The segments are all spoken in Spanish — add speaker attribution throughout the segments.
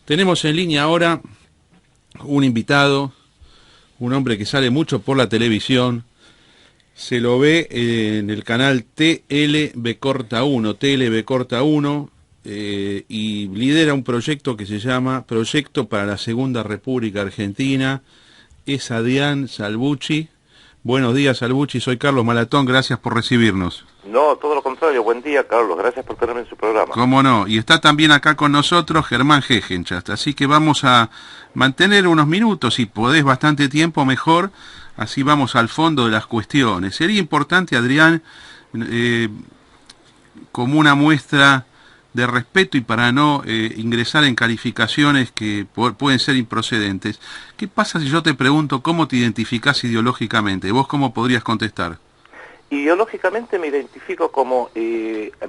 Speaker 1: Tenemos en línea ahora un invitado, un hombre que sale mucho por la televisión, se lo ve en el canal TLB Corta 1, y lidera un proyecto que se llama Proyecto para la Segunda República Argentina. Es Adrián Salvucci. Buenos días, Salvucci, soy Carlos Malatón, gracias por recibirnos.
Speaker 2: No, todo lo contrario, buen día, Carlos, gracias por tenerme en su programa.
Speaker 1: Cómo no, y está también acá con nosotros Germán Gegenchast, así que vamos a mantener unos minutos, si podés bastante tiempo mejor, así vamos al fondo de las cuestiones. Sería importante, Adrián, como una muestra de respeto y para no ingresar en calificaciones que pueden ser improcedentes, ¿qué pasa si yo te pregunto cómo te identificás ideológicamente? ¿Vos cómo podrías contestar?
Speaker 2: Ideológicamente me identifico como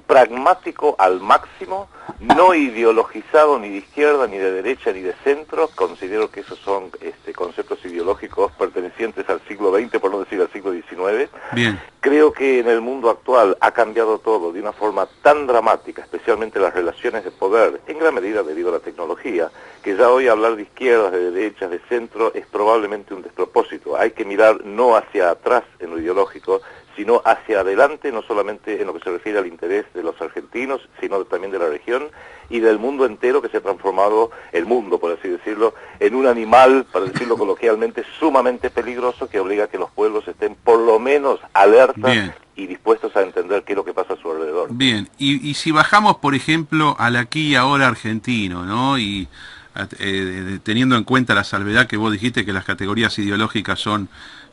Speaker 2: pragmático al máximo, no ideologizado ni de izquierda, ni de derecha, ni de centro. Considero que esos son conceptos ideológicos pertenecientes al siglo XX, por no decir al siglo XIX.
Speaker 1: Bien.
Speaker 2: Creo que en el mundo actual ha cambiado todo de una forma tan dramática, especialmente las relaciones de poder, en gran medida debido a la tecnología, que ya hoy hablar de izquierdas, de derechas, de centro es probablemente un despropósito. Hay que mirar no hacia atrás en lo ideológico, sino hacia adelante, no solamente en lo que se refiere al interés de los argentinos, sino también de la región y del mundo entero, que se ha transformado el mundo, por así decirlo, en un animal, para decirlo coloquialmente, sumamente peligroso, que obliga a que los pueblos estén por lo menos alertas. Bien. Y dispuestos a entender qué es lo que pasa a su alrededor.
Speaker 1: Bien, y si bajamos, por ejemplo, al aquí y ahora argentino, ¿no? Y teniendo en cuenta la salvedad que vos dijiste, que las categorías ideológicas son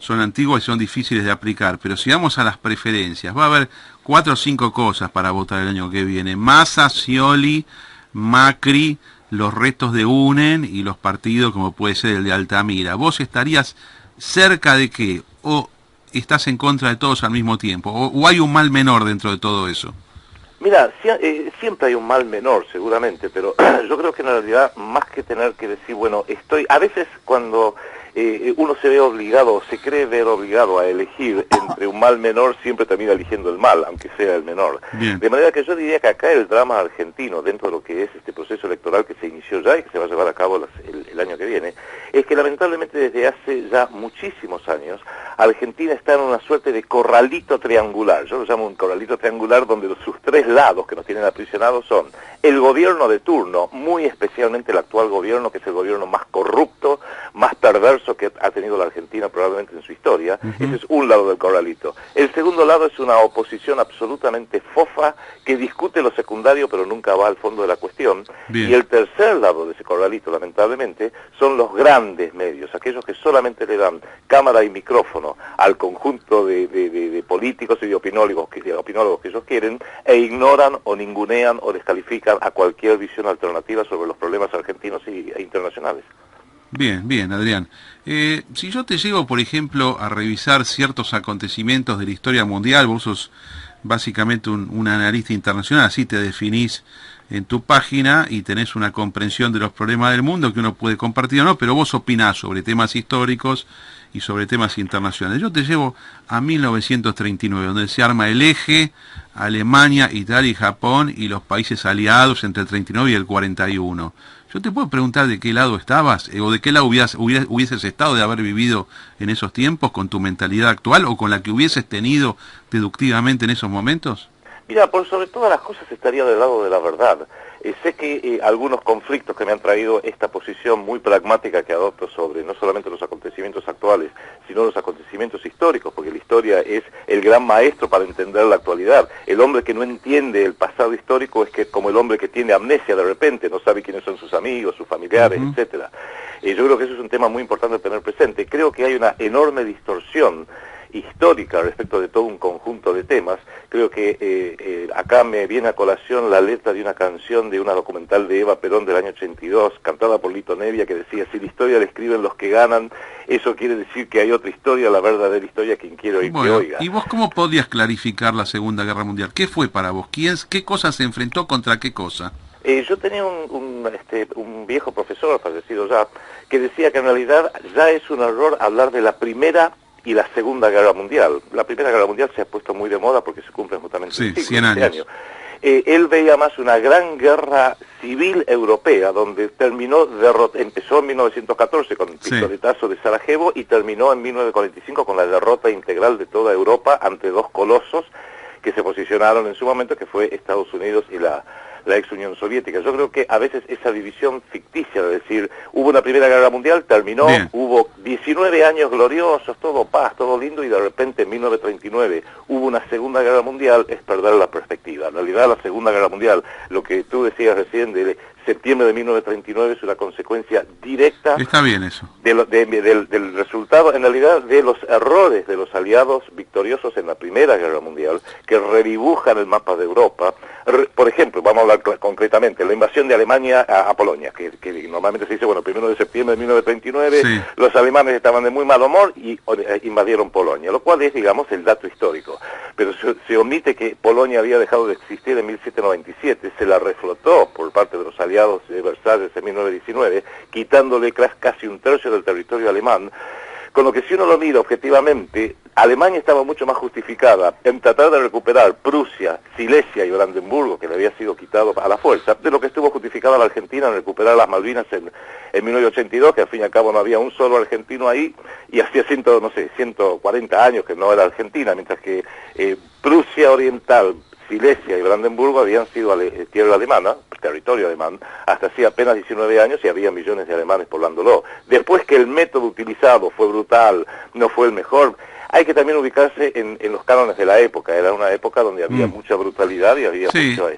Speaker 1: antiguas y son difíciles de aplicar, pero si vamos a las preferencias, va a haber 4 o 5 cosas para votar el año que viene: Massa, Scioli, Macri, los restos de UNEN y los partidos como puede ser el de Altamira. ¿Vos estarías cerca de qué? ¿O estás en contra de todos al mismo tiempo? ¿O hay un mal menor dentro de todo eso?
Speaker 2: Mira, siempre hay un mal menor, seguramente, pero yo creo que en realidad, más que tener que decir, bueno, a veces cuando uno se ve obligado, o se cree ver obligado a elegir entre un mal menor, siempre termina eligiendo el mal, aunque sea el menor.
Speaker 1: Bien.
Speaker 2: De manera que yo diría que acá el drama argentino, dentro de lo que es este proceso electoral que se inició ya y que se va a llevar a cabo el año que viene, es que lamentablemente desde hace ya muchísimos años, Argentina está en una suerte de corralito triangular. Yo lo llamo un corralito triangular donde sus 3 lados que nos tienen aprisionados son el gobierno de turno, muy especialmente el actual gobierno, que es el gobierno más corrupto, más perverso que ha tenido la Argentina probablemente en su historia. Ese es un lado del corralito. El segundo lado es una oposición absolutamente fofa que discute lo secundario pero nunca va al fondo de la cuestión.
Speaker 1: Bien.
Speaker 2: Y el tercer lado de ese corralito, lamentablemente, son los grandes medios, aquellos que solamente le dan cámara y micrófono al conjunto de políticos y de opinólogos que ellos quieren, e ignoran o ningunean o descalifican a cualquier visión alternativa sobre los problemas argentinos e internacionales.
Speaker 1: Bien, bien, Adrián. Si yo te llevo, por ejemplo, a revisar ciertos acontecimientos de la historia mundial, vos sos básicamente un analista internacional, así te definís en tu página y tenés una comprensión de los problemas del mundo que uno puede compartir o no, pero vos opinás sobre temas históricos y sobre temas internacionales. Yo te llevo a 1939, donde se arma el eje Alemania, Italia y Japón y los países aliados entre el 39 y el 41. Yo te puedo preguntar de qué lado estabas, o de qué lado hubieses estado de haber vivido en esos tiempos, con tu mentalidad actual, o con la que hubieses tenido deductivamente en esos momentos.
Speaker 2: Mira, por sobre todas las cosas estaría del lado de la verdad. Sé que algunos conflictos que me han traído esta posición muy pragmática que adopto sobre no solamente los acontecimientos actuales, sino los acontecimientos históricos, porque la historia es el gran maestro para entender la actualidad. El hombre que no entiende el pasado histórico es que como el hombre que tiene amnesia de repente, no sabe quiénes son sus amigos, sus familiares, etcétera. Yo creo que eso es un tema muy importante tener presente. Creo que hay una enorme distorsión histórica respecto de todo un conjunto de temas. Creo que acá me viene a colación la letra de una canción de una documental de Eva Perón del año 82, cantada por Lito Nevia, que decía: si la historia la escriben los que ganan, eso quiere decir que hay otra historia, la verdadera historia, quien quiere oír que oiga.
Speaker 1: ¿Y vos cómo podrías clarificar la Segunda Guerra Mundial? ¿Qué fue para vos? ¿Qué cosa se enfrentó contra qué cosa?
Speaker 2: Yo tenía un viejo profesor, fallecido ya, que decía que en realidad ya es un error hablar de la Primera y la Segunda Guerra Mundial. La Primera Guerra Mundial se ha puesto muy de moda porque se cumplen justamente
Speaker 1: 100 años.
Speaker 2: Él veía más una gran guerra civil europea, donde empezó en 1914 con el pistoletazo de Sarajevo y terminó en 1945 con la derrota integral de toda Europa ante dos colosos que se posicionaron en su momento, que fue Estados Unidos y la ex Unión Soviética. Yo creo que a veces esa división ficticia, de decir, hubo una Primera Guerra Mundial, terminó, hubo 19 años gloriosos, todo paz, todo lindo, y de repente en 1939 hubo una Segunda Guerra Mundial, es perder la perspectiva. En realidad la Segunda Guerra Mundial, lo que tú decías recién de septiembre de 1939, es una consecuencia directa.
Speaker 1: Está bien eso.
Speaker 2: Del resultado, en realidad, de los errores de los aliados victoriosos en la Primera Guerra Mundial, que redibujan el mapa de Europa. Por ejemplo, vamos a hablar concretamente, la invasión de Alemania a Polonia, que normalmente se dice, bueno, 1 de septiembre de 1939, sí, los alemanes estaban de muy mal humor y invadieron Polonia, lo cual es, digamos, el dato histórico. Pero se omite que Polonia había dejado de existir en 1797, se la reflotó por parte de los aliados de Versalles en 1919, quitándole casi un tercio del territorio alemán, con lo que si uno lo mira objetivamente, Alemania estaba mucho más justificada en tratar de recuperar Prusia, Silesia y Brandenburgo, que le había sido quitado a la fuerza, de lo que estuvo justificada la Argentina en recuperar las Malvinas en 1982, que al fin y al cabo no había un solo argentino ahí, y hacía 140 años que no era Argentina, mientras que Prusia Oriental, Silesia y Brandenburgo habían sido tierra alemana, territorio alemán, hasta hacía apenas 19 años y había millones de alemanes poblándolo. Después que el método utilizado fue brutal, no fue el mejor, hay que también ubicarse en los cánones de la época. Era una época donde había mucha brutalidad y había mucha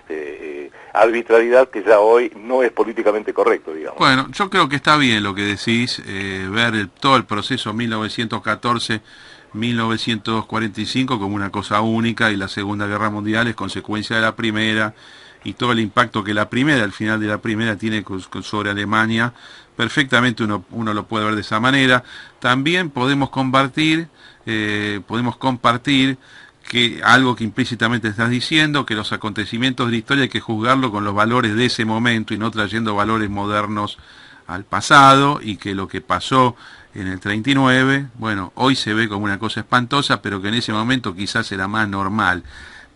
Speaker 2: arbitrariedad, que ya hoy no es políticamente correcto, digamos.
Speaker 1: Bueno, yo creo que está bien lo que decís, ver todo el proceso 1914-1945 como una cosa única, y la Segunda Guerra Mundial es consecuencia de la Primera, y todo el impacto que la Primera, al final de la Primera, tiene sobre Alemania. Perfectamente uno lo puede ver de esa manera. También podemos compartir que algo que implícitamente estás diciendo, que los acontecimientos de la historia hay que juzgarlo con los valores de ese momento y no trayendo valores modernos al pasado, y que lo que pasó en el 39, bueno, hoy se ve como una cosa espantosa, pero que en ese momento quizás era más normal.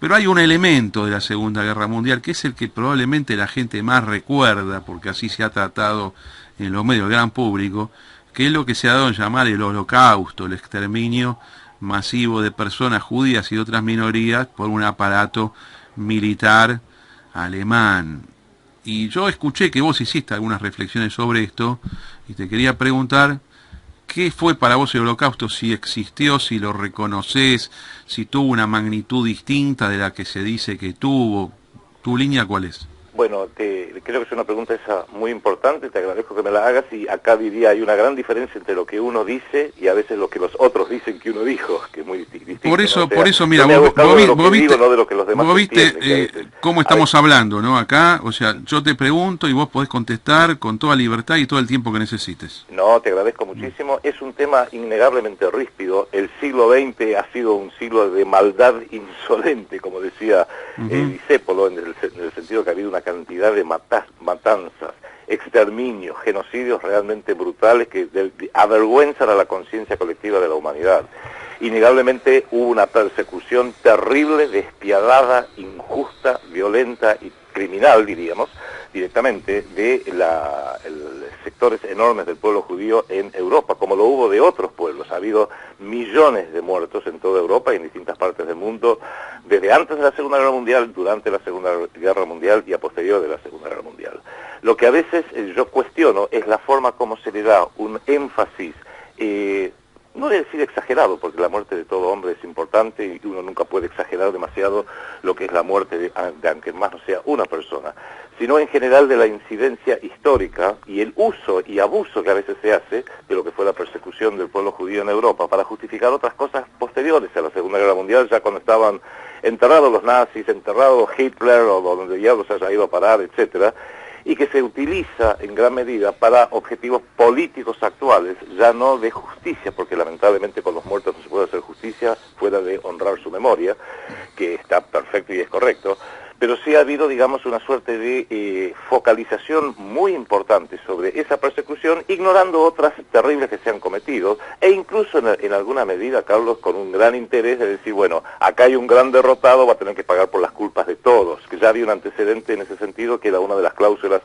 Speaker 1: Pero hay un elemento de la Segunda Guerra Mundial que es el que probablemente la gente más recuerda, porque así se ha tratado en los medios del gran público, que es lo que se ha dado en llamar el Holocausto, el exterminio masivo de personas judías y de otras minorías por un aparato militar alemán. Y yo escuché que vos hiciste algunas reflexiones sobre esto, y te quería preguntar, ¿qué fue para vos el Holocausto? Si existió, si lo reconoces, si tuvo una magnitud distinta de la que se dice que tuvo. ¿Tu línea cuál es?
Speaker 2: Bueno, creo que es una pregunta esa muy importante, te agradezco que me la hagas, y acá diría hay una gran diferencia entre lo que uno dice y a veces lo que los otros dicen que uno dijo, que es muy distinto.
Speaker 1: Por eso,
Speaker 2: ¿no? O sea,
Speaker 1: por eso, mira,
Speaker 2: vos viste
Speaker 1: cómo estamos hablando, ¿no? Acá, o sea, yo te pregunto y vos podés contestar con toda libertad y todo el tiempo que necesites.
Speaker 2: No, te agradezco muchísimo. Es un tema innegablemente ríspido. El siglo XX ha sido un siglo de maldad insolente, como decía Discépolo, en el sentido que ha habido una cantidad de matanzas, exterminios, genocidios realmente brutales que avergüenzan a la conciencia colectiva de la humanidad. Innegablemente hubo una persecución terrible, despiadada, injusta, violenta y criminal, diríamos, directamente, de sectores enormes del pueblo judío en Europa, como lo hubo de otros pueblos. Ha habido millones de muertos en toda Europa y en distintas partes del mundo, desde antes de la Segunda Guerra Mundial, durante la Segunda Guerra Mundial y a posterior de la Segunda Guerra Mundial. Lo que a veces yo cuestiono es la forma como se le da un énfasis, no voy a decir exagerado, porque la muerte de todo hombre es importante y uno nunca puede exagerar demasiado lo que es la muerte de aunque más no sea una persona, sino en general de la incidencia histórica y el uso y abuso que a veces se hace de lo que fue la persecución del pueblo judío en Europa para justificar otras cosas posteriores a la Segunda Guerra Mundial, ya cuando estaban enterrados los nazis, enterrados Hitler o donde ya los haya ido a parar, etcétera, y que se utiliza en gran medida para objetivos políticos actuales, ya no de justicia, porque lamentablemente con los muertos no se puede hacer justicia fuera de honrar su memoria, que está perfecto y es correcto, pero sí ha habido, digamos, una suerte de focalización muy importante sobre esa persecución, ignorando otras terribles que se han cometido, e incluso en alguna medida, Carlos, con un gran interés de decir, bueno, acá hay un gran derrotado, va a tener que pagar por las culpas de todos, que ya había un antecedente en ese sentido, que era una de las cláusulas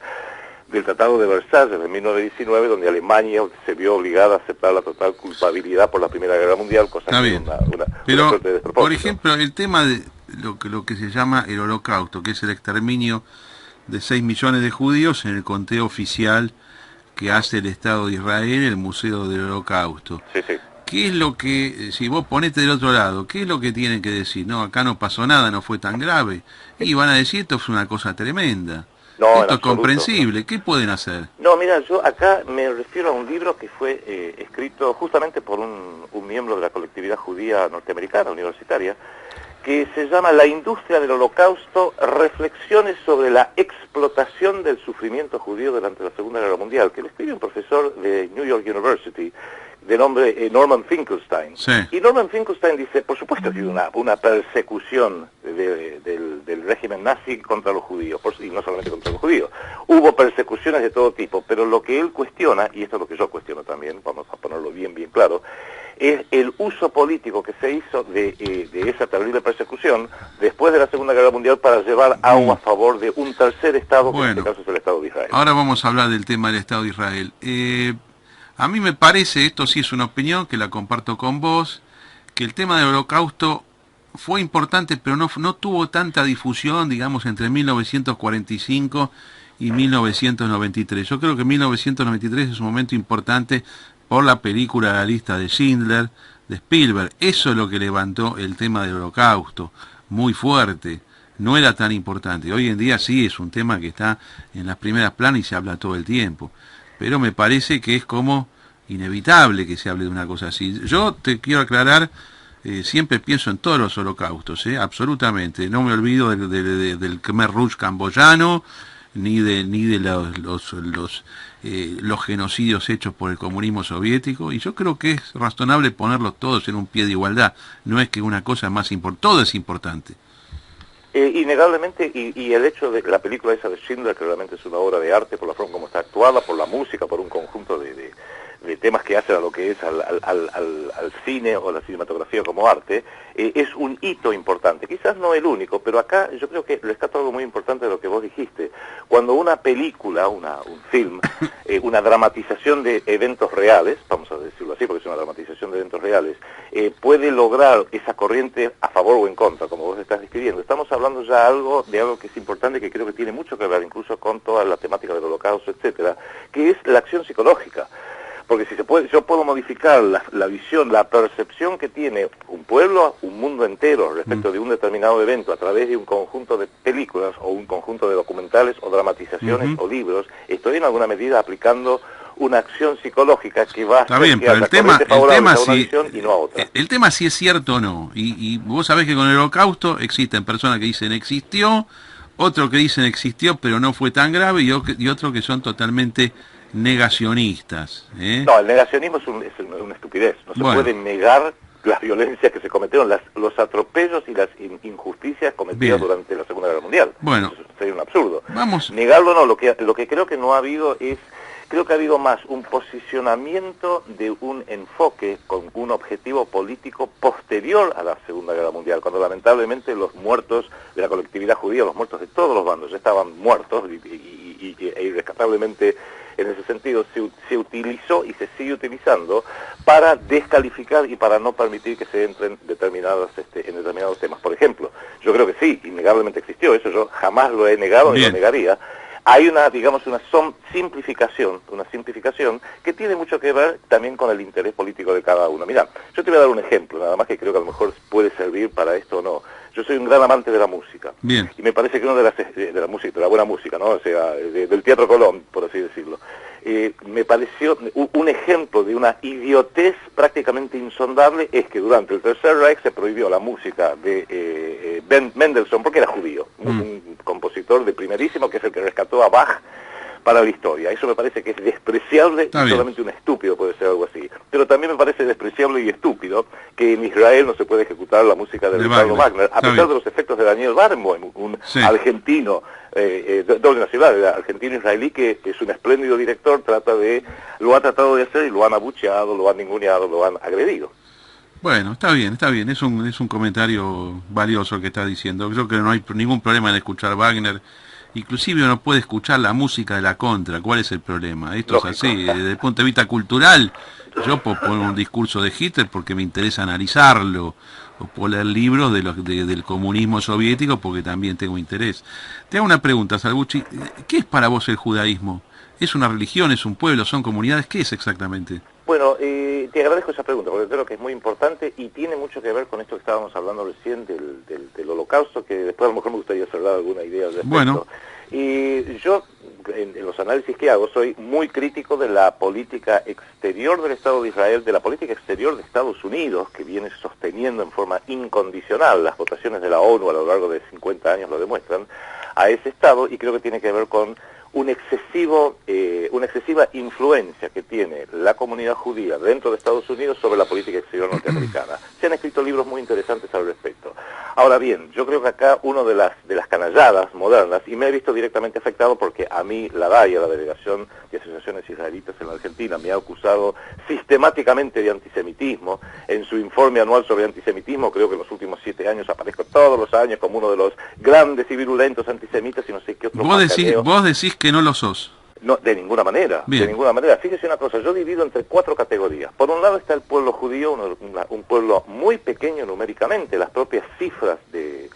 Speaker 2: del Tratado de Versalles de 1919, donde Alemania se vio obligada a aceptar la total culpabilidad por la Primera Guerra Mundial, cosa
Speaker 1: Está
Speaker 2: que
Speaker 1: bien.
Speaker 2: una suerte de despropósito.
Speaker 1: Por ejemplo, el tema de lo que se llama el Holocausto, que es el exterminio de 6 millones de judíos en el conteo oficial que hace el Estado de Israel, el Museo del Holocausto.
Speaker 2: Sí, sí.
Speaker 1: ¿Qué es lo que, si vos ponete del otro lado, qué es lo que tienen que decir? No, acá no pasó nada, no fue tan grave. Y van a decir, esto fue una cosa tremenda.
Speaker 2: No,
Speaker 1: Esto es comprensible. ¿No? ¿Qué pueden hacer?
Speaker 2: No, mira, yo acá me refiero a un libro que fue escrito justamente por un miembro de la colectividad judía norteamericana, universitaria, que se llama La industria del Holocausto, reflexiones sobre la explotación del sufrimiento judío durante la Segunda Guerra Mundial, que lo escribe un profesor de New York University, de nombre Norman Finkelstein.
Speaker 1: Sí.
Speaker 2: Y Norman Finkelstein dice, por supuesto que hubo una persecución del régimen nazi contra los judíos, y no solamente contra los judíos. Hubo persecuciones de todo tipo, pero lo que él cuestiona, y esto es lo que yo cuestiono también, vamos a ponerlo bien claro, es el uso político que se hizo de esa terrible persecución después de la Segunda Guerra Mundial para llevar agua a favor de un tercer Estado, que en este caso es el Estado de Israel.
Speaker 1: Ahora vamos a hablar del tema del Estado de Israel. A mí me parece, esto sí es una opinión que la comparto con vos, que el tema del Holocausto fue importante, pero no tuvo tanta difusión, digamos, entre 1945 y 1993. Yo creo que 1993 es un momento importante por la película La lista de Schindler, de Spielberg. Eso es lo que levantó el tema del Holocausto, muy fuerte. No era tan importante. Hoy en día sí es un tema que está en las primeras planas y se habla todo el tiempo. Pero me parece que es como inevitable que se hable de una cosa así. Yo te quiero aclarar, siempre pienso en todos los holocaustos, absolutamente. No me olvido del Khmer Rouge camboyano, ni de los genocidios hechos por el comunismo soviético, y yo creo que es razonable ponerlos todos en un pie de igualdad. No es que una cosa es más importante, todo es importante.
Speaker 2: Innegablemente, y el hecho de la película esa de Schindler, que realmente es una obra de arte por la forma como está actuada, por la música, por un conjunto de temas que hacen a lo que es al cine o la cinematografía como arte, es un hito importante. Quizás no el único, pero acá yo creo que rescato algo muy importante de lo que vos dijiste. Cuando una película, un film, una dramatización de eventos reales, vamos a decirlo así porque es una dramatización de eventos reales, puede lograr esa corriente a favor o en contra, como vos estás describiendo. Estamos hablando ya de algo que es importante, que creo que tiene mucho que ver incluso con toda la temática del Holocausto, etcétera, que es la acción psicológica. Porque si yo puedo modificar la visión, la percepción que tiene un pueblo, un mundo entero respecto de un determinado evento a través de un conjunto de películas o un conjunto de documentales o dramatizaciones o libros, estoy en alguna medida aplicando una acción psicológica que va a
Speaker 1: hacer que pero el tema sí,
Speaker 2: y no a otra.
Speaker 1: El tema si es cierto o no, y vos sabés que con el Holocausto existen personas que dicen existió, otros que dicen existió pero no fue tan grave, y otros que son totalmente negacionistas.
Speaker 2: No, el negacionismo es una estupidez. No se puede negar las violencias que se cometieron, los atropellos y las injusticias cometidas durante la Segunda Guerra Mundial.
Speaker 1: Bueno,
Speaker 2: eso sería un absurdo.
Speaker 1: Vamos.
Speaker 2: Negarlo no, lo que creo que no ha habido es, creo que ha habido más un posicionamiento de un enfoque con un objetivo político posterior a la Segunda Guerra Mundial, cuando lamentablemente los muertos de la colectividad judía, los muertos de todos los bandos, ya estaban muertos e irrescatablemente. En ese sentido, se utilizó y se sigue utilizando para descalificar y para no permitir que se entren en determinados temas. Por ejemplo, yo creo que sí, innegablemente existió, eso yo jamás lo he negado ni lo negaría. Hay una simplificación que tiene mucho que ver también con el interés político de cada uno. Mira, yo te voy a dar un ejemplo, nada más que creo que a lo mejor puede servir para esto o no. Yo soy un gran amante de la música.
Speaker 1: Bien.
Speaker 2: Y me parece que uno de la música, de la buena música, ¿no? O sea, del Teatro Colón, por así decirlo. Me pareció un ejemplo de una idiotez prácticamente insondable es que durante el Tercer Reich se prohibió la música de Mendelssohn, porque era judío, un compositor de primerísimo, que es el que rescató a Bach para la historia. Eso me parece que es despreciable y solamente un estúpido puede ser algo así. Pero también me parece despreciable y estúpido que en Israel no se puede ejecutar la música de Ricardo Wagner, a pesar de los efectos de Daniel Barenboim, un argentino, doble nacional, argentino-israelí, que es un espléndido director, lo ha tratado de hacer y lo han abucheado, lo han ninguneado, lo han agredido.
Speaker 1: Bueno, está bien, es un comentario valioso el que está diciendo. Creo que no hay ningún problema en escuchar Wagner. Inclusive uno puede escuchar la música de la contra. ¿Cuál es el problema? Esto es así. Desde el punto de vista cultural, yo puedo poner un discurso de Hitler porque me interesa analizarlo, o puedo leer libros del comunismo soviético porque también tengo interés. Te hago una pregunta, Salvucci. ¿Qué es para vos el judaísmo? ¿Es una religión, es un pueblo, son comunidades? ¿Qué es exactamente?
Speaker 2: Bueno, te agradezco esa pregunta porque creo que es muy importante y tiene mucho que ver con esto que estábamos hablando recién del holocausto, que después a lo mejor me gustaría hacer alguna idea al respecto.
Speaker 1: Bueno.
Speaker 2: Y yo, en los análisis que hago, soy muy crítico de la política exterior del Estado de Israel, de la política exterior de Estados Unidos, que viene sosteniendo en forma incondicional, las votaciones de la ONU a lo largo de 50 años lo demuestran, a ese Estado, y creo que tiene que ver con una excesiva influencia que tiene la comunidad judía dentro de Estados Unidos sobre la política exterior norteamericana. Se han escrito libros muy interesantes al respecto. Ahora bien, yo creo que acá uno de las canalladas modernas, y me he visto directamente afectado porque a mí la DAIA, la Delegación de Asociaciones Israelitas en la Argentina, me ha acusado sistemáticamente de antisemitismo. En su informe anual sobre antisemitismo, creo que en los últimos 7 años aparezco todos los años como uno de los grandes y virulentos antisemitas y no sé qué otro.
Speaker 1: Vos decís que no lo sos.
Speaker 2: No, de ninguna manera,
Speaker 1: Bien.
Speaker 2: de ninguna manera. Fíjese una cosa, yo divido entre 4 categorías. Por un lado está el pueblo judío, un pueblo muy pequeño numéricamente. Las propias cifras de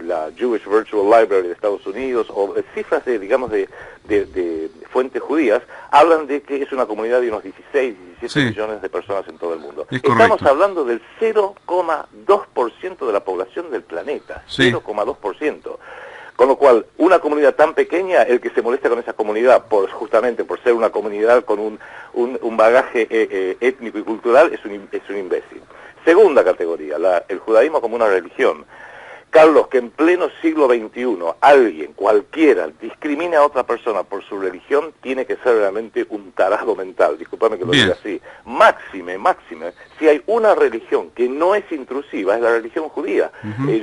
Speaker 2: la Jewish Virtual Library de Estados Unidos, o cifras de fuentes judías, hablan de que es una comunidad de unos 16, 17 millones de personas en todo el mundo. Estamos hablando del 0,2% de la población del planeta, 0,2%. Con lo cual, una comunidad tan pequeña, el que se molesta con esa comunidad, justamente por ser una comunidad con un bagaje étnico y cultural, es un imbécil. Segunda categoría, el judaísmo como una religión. Carlos, que en pleno siglo XXI alguien, cualquiera, discrimine a otra persona por su religión, tiene que ser realmente un tarado mental, discúlpame que lo diga así. Máxime, si hay una religión que no es intrusiva, es la religión judía.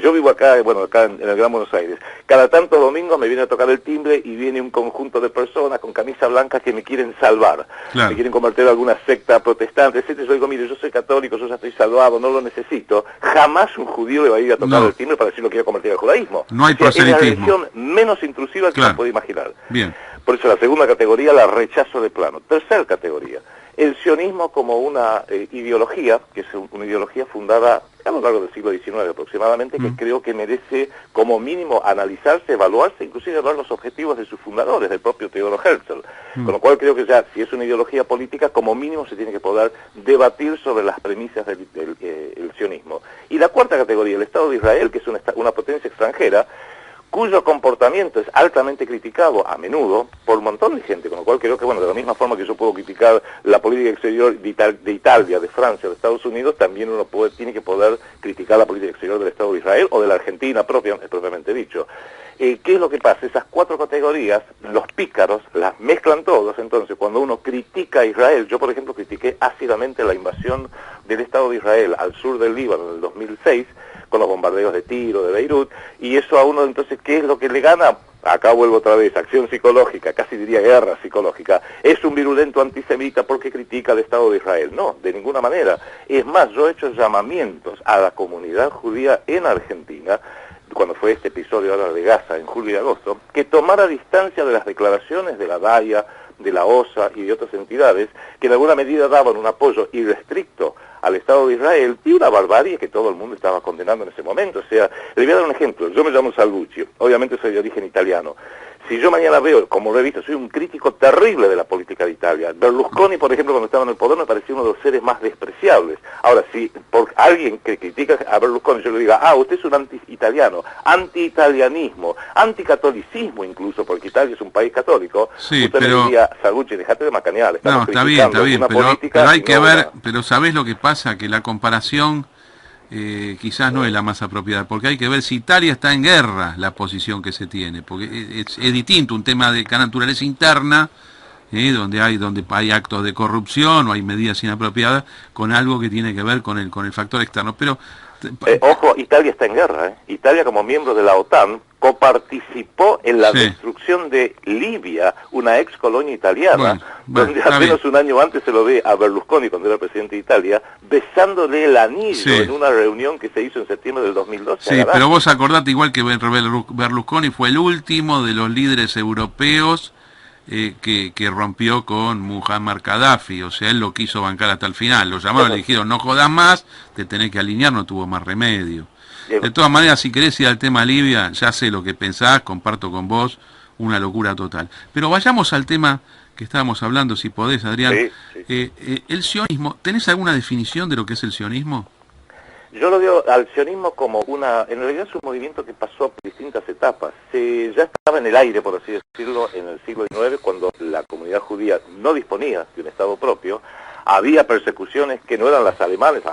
Speaker 2: Yo vivo acá en el Gran Buenos Aires. Cada tantos domingos me viene a tocar el timbre y viene un conjunto de personas con camisa blanca que me quieren salvar. Claro. Me quieren convertir a alguna secta protestante, etc. Yo digo, mire, yo soy católico, yo ya estoy salvado, no lo necesito. Jamás un judío le va a ir a tocar el timbre para decir lo quiero convertir al judaísmo.
Speaker 1: No hay proselitismo.
Speaker 2: Es la religión menos intrusiva que se puede imaginar.
Speaker 1: Bien.
Speaker 2: Por eso la segunda categoría la rechazo de plano. Tercera categoría, el sionismo como una ideología, que es una ideología fundada a lo largo del siglo XIX aproximadamente, que creo que merece como mínimo analizarse, evaluarse, inclusive evaluar los objetivos de sus fundadores, del propio Theodor Herzl. Con lo cual creo que ya, si es una ideología política, como mínimo se tiene que poder debatir sobre las premisas del sionismo. Y la cuarta categoría, el Estado de Israel, que es una potencia extranjera, cuyo comportamiento es altamente criticado a menudo por un montón de gente, con lo cual creo que, de la misma forma que yo puedo criticar la política exterior de Italia, de Francia, de Estados Unidos, también uno tiene que poder criticar la política exterior del Estado de Israel o de la Argentina propiamente dicho. ¿Qué es lo que pasa? Esas 4 categorías, los pícaros las mezclan todos. Entonces, cuando uno critica a Israel, yo por ejemplo critiqué ácidamente la invasión del Estado de Israel al sur del Líbano en el 2006, con los bombardeos de Tiro, de Beirut, y eso a uno entonces, ¿qué es lo que le gana? Acá vuelvo otra vez, acción psicológica, casi diría guerra psicológica. Es un virulento antisemita porque critica al Estado de Israel. No, de ninguna manera. Es más, yo he hecho llamamientos a la comunidad judía en Argentina, cuando fue este episodio ahora de Gaza en julio y agosto, que tomara distancia de las declaraciones de la DAIA, de la OSA y de otras entidades que en alguna medida daban un apoyo irrestricto al Estado de Israel y una barbarie que todo el mundo estaba condenando en ese momento. O sea, le voy a dar un ejemplo. Yo me llamo Salvucci, obviamente soy de origen italiano. Si yo mañana veo, como lo he visto, soy un crítico terrible de la política de Italia. Berlusconi, por ejemplo, cuando estaba en el poder me parecía uno de los seres más despreciables. Ahora, si por alguien que critica a Berlusconi yo le diga, usted es un anti-italiano, anti-italianismo, anticatolicismo incluso, porque Italia es un país católico, usted me diría, Salvucci, dejate de macanear.
Speaker 1: No, está bien, pero hay que ver, pero ¿sabés lo que pasa? Que la comparación quizás no es la más apropiada, porque hay que ver si Italia está en guerra, la posición que se tiene, porque es distinto un tema de naturaleza interna, donde hay actos de corrupción o hay medidas inapropiadas, con algo que tiene que ver con el factor externo. Pero
Speaker 2: ojo, Italia está en guerra, ¿eh? Italia, como miembro de la OTAN, coparticipó en la destrucción de Libia, una ex colonia italiana, donde apenas un año antes se lo ve a Berlusconi, cuando era presidente de Italia, besándole el anillo en una reunión que se hizo en septiembre del 2012.
Speaker 1: Sí, pero vos acordate, igual que Berlusconi fue el último de los líderes europeos que rompió con Muammar Gaddafi, o sea, él lo quiso bancar hasta el final, lo llamaron, le dijeron no jodas más, te tenés que alinear, no tuvo más remedio. De todas maneras, si querés ir al tema Libia, ya sé lo que pensás, comparto con vos, una locura total. Pero vayamos al tema que estábamos hablando, si podés, Adrián. El sionismo, ¿tenés alguna definición de lo que es el sionismo?
Speaker 2: Yo lo veo al sionismo como en realidad es un movimiento que pasó por distintas etapas. Ya estaba en el aire, por así decirlo, en el siglo XIX, cuando la comunidad judía no disponía de un Estado propio. Había persecuciones que no eran las alemanas,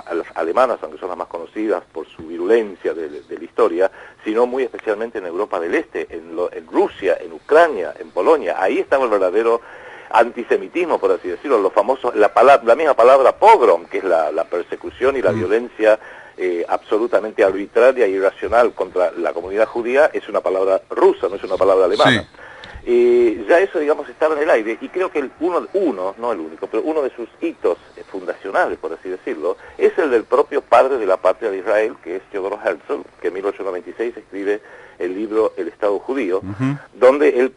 Speaker 2: aunque son las más conocidas por su virulencia de la historia, sino muy especialmente en Europa del Este, en Rusia, en Ucrania, en Polonia. Ahí estaba el verdadero antisemitismo, por así decirlo, los famosos, la misma palabra pogrom, que es la persecución y la violencia absolutamente arbitraria e irracional contra la comunidad judía, es una palabra rusa, no es una palabra alemana. Ya eso, digamos, estaba en el aire, y creo que no el único, pero uno de sus hitos fundacionales, por así decirlo, es el del propio padre de la patria de Israel, que es Theodor Herzl, que en 1896 escribe el libro El Estado Judío, donde él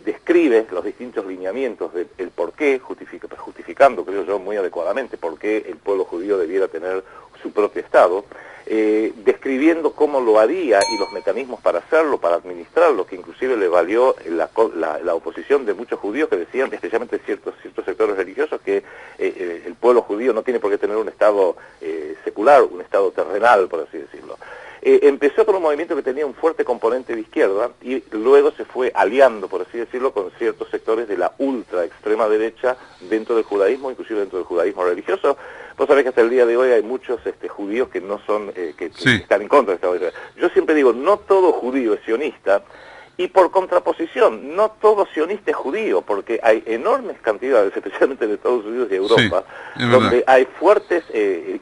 Speaker 2: describe los distintos lineamientos del por qué, justificando, creo yo, muy adecuadamente, por qué el pueblo judío debiera tener su propio Estado, describiendo cómo lo haría y los mecanismos para hacerlo, para administrarlo, que inclusive le valió la oposición de muchos judíos que decían, especialmente ciertos sectores religiosos, que el pueblo judío no tiene por qué tener un Estado secular, un Estado terrenal, por así decirlo. Empezó con un movimiento que tenía un fuerte componente de izquierda y luego se fue aliando, por así decirlo, con ciertos sectores de la ultra extrema derecha dentro del judaísmo, inclusive dentro del judaísmo religioso. Vos sabés que hasta el día de hoy hay muchos judíos que no son, que están en contra del Estado de Israel. Yo siempre digo, no todo judío es sionista, y por contraposición, no todo sionista es judío, porque hay enormes cantidades, especialmente en Estados Unidos y Europa, donde hay fuertes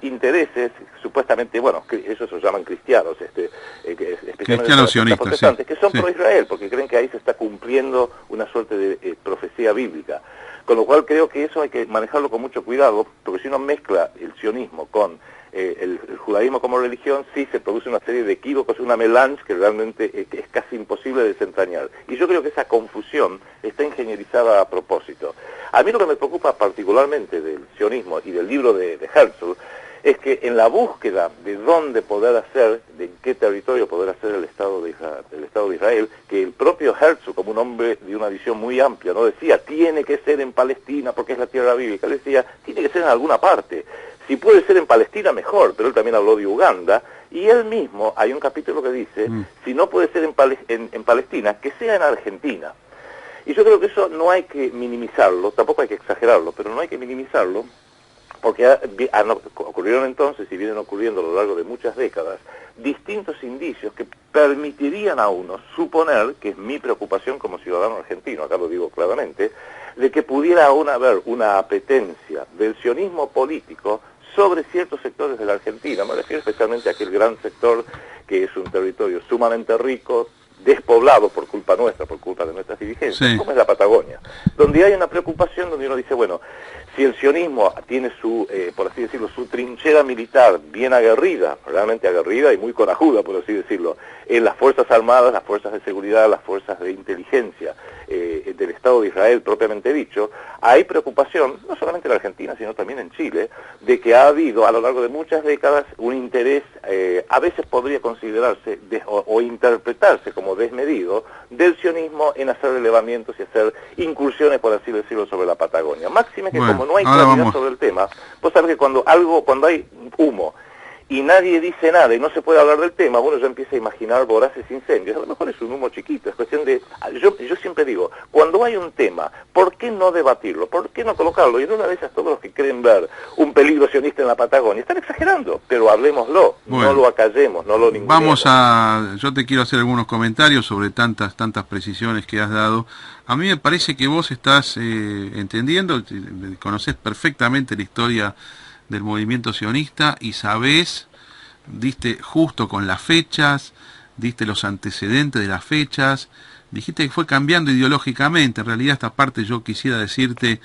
Speaker 2: intereses, supuestamente, bueno, esos se llaman cristianos, especialmente
Speaker 1: cristianos sionistas,
Speaker 2: protestantes, que son pro-Israel, porque creen que ahí se está cumpliendo una suerte de profecía bíblica. Con lo cual creo que eso hay que manejarlo con mucho cuidado, porque si uno mezcla el sionismo con el judaísmo como religión, sí se produce una serie de equívocos, una melange que realmente es casi imposible de desentrañar. Y yo creo que esa confusión está ingenierizada a propósito. A mí lo que me preocupa particularmente del sionismo y del libro de Herzl es que en la búsqueda de dónde poder hacer, de qué territorio poder hacer el Estado de Israel, que el propio Herzl, como un hombre de una visión muy amplia, no decía, tiene que ser en Palestina porque es la tierra bíblica, él decía, tiene que ser en alguna parte. Si puede ser en Palestina, mejor, pero él también habló de Uganda, y él mismo, hay un capítulo que dice, si no puede ser en Palestina, que sea en Argentina. Y yo creo que eso no hay que minimizarlo, tampoco hay que exagerarlo, pero no hay que minimizarlo, porque ocurrieron entonces, y vienen ocurriendo a lo largo de muchas décadas, distintos indicios que permitirían a uno suponer, que es mi preocupación como ciudadano argentino, acá lo digo claramente, de que pudiera aún haber una apetencia del sionismo político sobre ciertos sectores de la Argentina. Me refiero especialmente a aquel gran sector que es un territorio sumamente rico, despoblado por culpa nuestra, por culpa de nuestras dirigencias, como es la Patagonia, donde hay una preocupación, donde uno dice, bueno, si el sionismo tiene su, por así decirlo, su trinchera militar bien aguerrida, realmente aguerrida y muy corajuda, por así decirlo, en las Fuerzas Armadas, las Fuerzas de Seguridad, las Fuerzas de Inteligencia del Estado de Israel propiamente dicho, hay preocupación, no solamente en la Argentina, sino también en Chile, de que ha habido a lo largo de muchas décadas un interés, a veces podría considerarse o interpretarse como desmedido, del sionismo en hacer relevamientos y hacer incursiones, por así decirlo, sobre la Patagonia. Máxime que como no hay claridad sobre el tema, vos sabés que cuando hay humo y nadie dice nada y no se puede hablar del tema, bueno, ya empieza a imaginar voraces incendios. A lo mejor es un humo chiquito, es cuestión de... Yo siempre digo, cuando hay un tema, ¿por qué no debatirlo? ¿Por qué no colocarlo? Y en una de esas todos los que creen ver un peligro sionista en la Patagonia están exagerando, pero hablemoslo,
Speaker 1: bueno,
Speaker 2: no lo acallemos, no lo ningunemos.
Speaker 1: yo te quiero hacer algunos comentarios sobre tantas precisiones que has dado. A mí me parece que vos estás entendiendo, conocés perfectamente la historia del movimiento sionista y sabés, diste justo con las fechas, diste los antecedentes de las fechas, dijiste que fue cambiando ideológicamente. En realidad esta parte yo quisiera decirte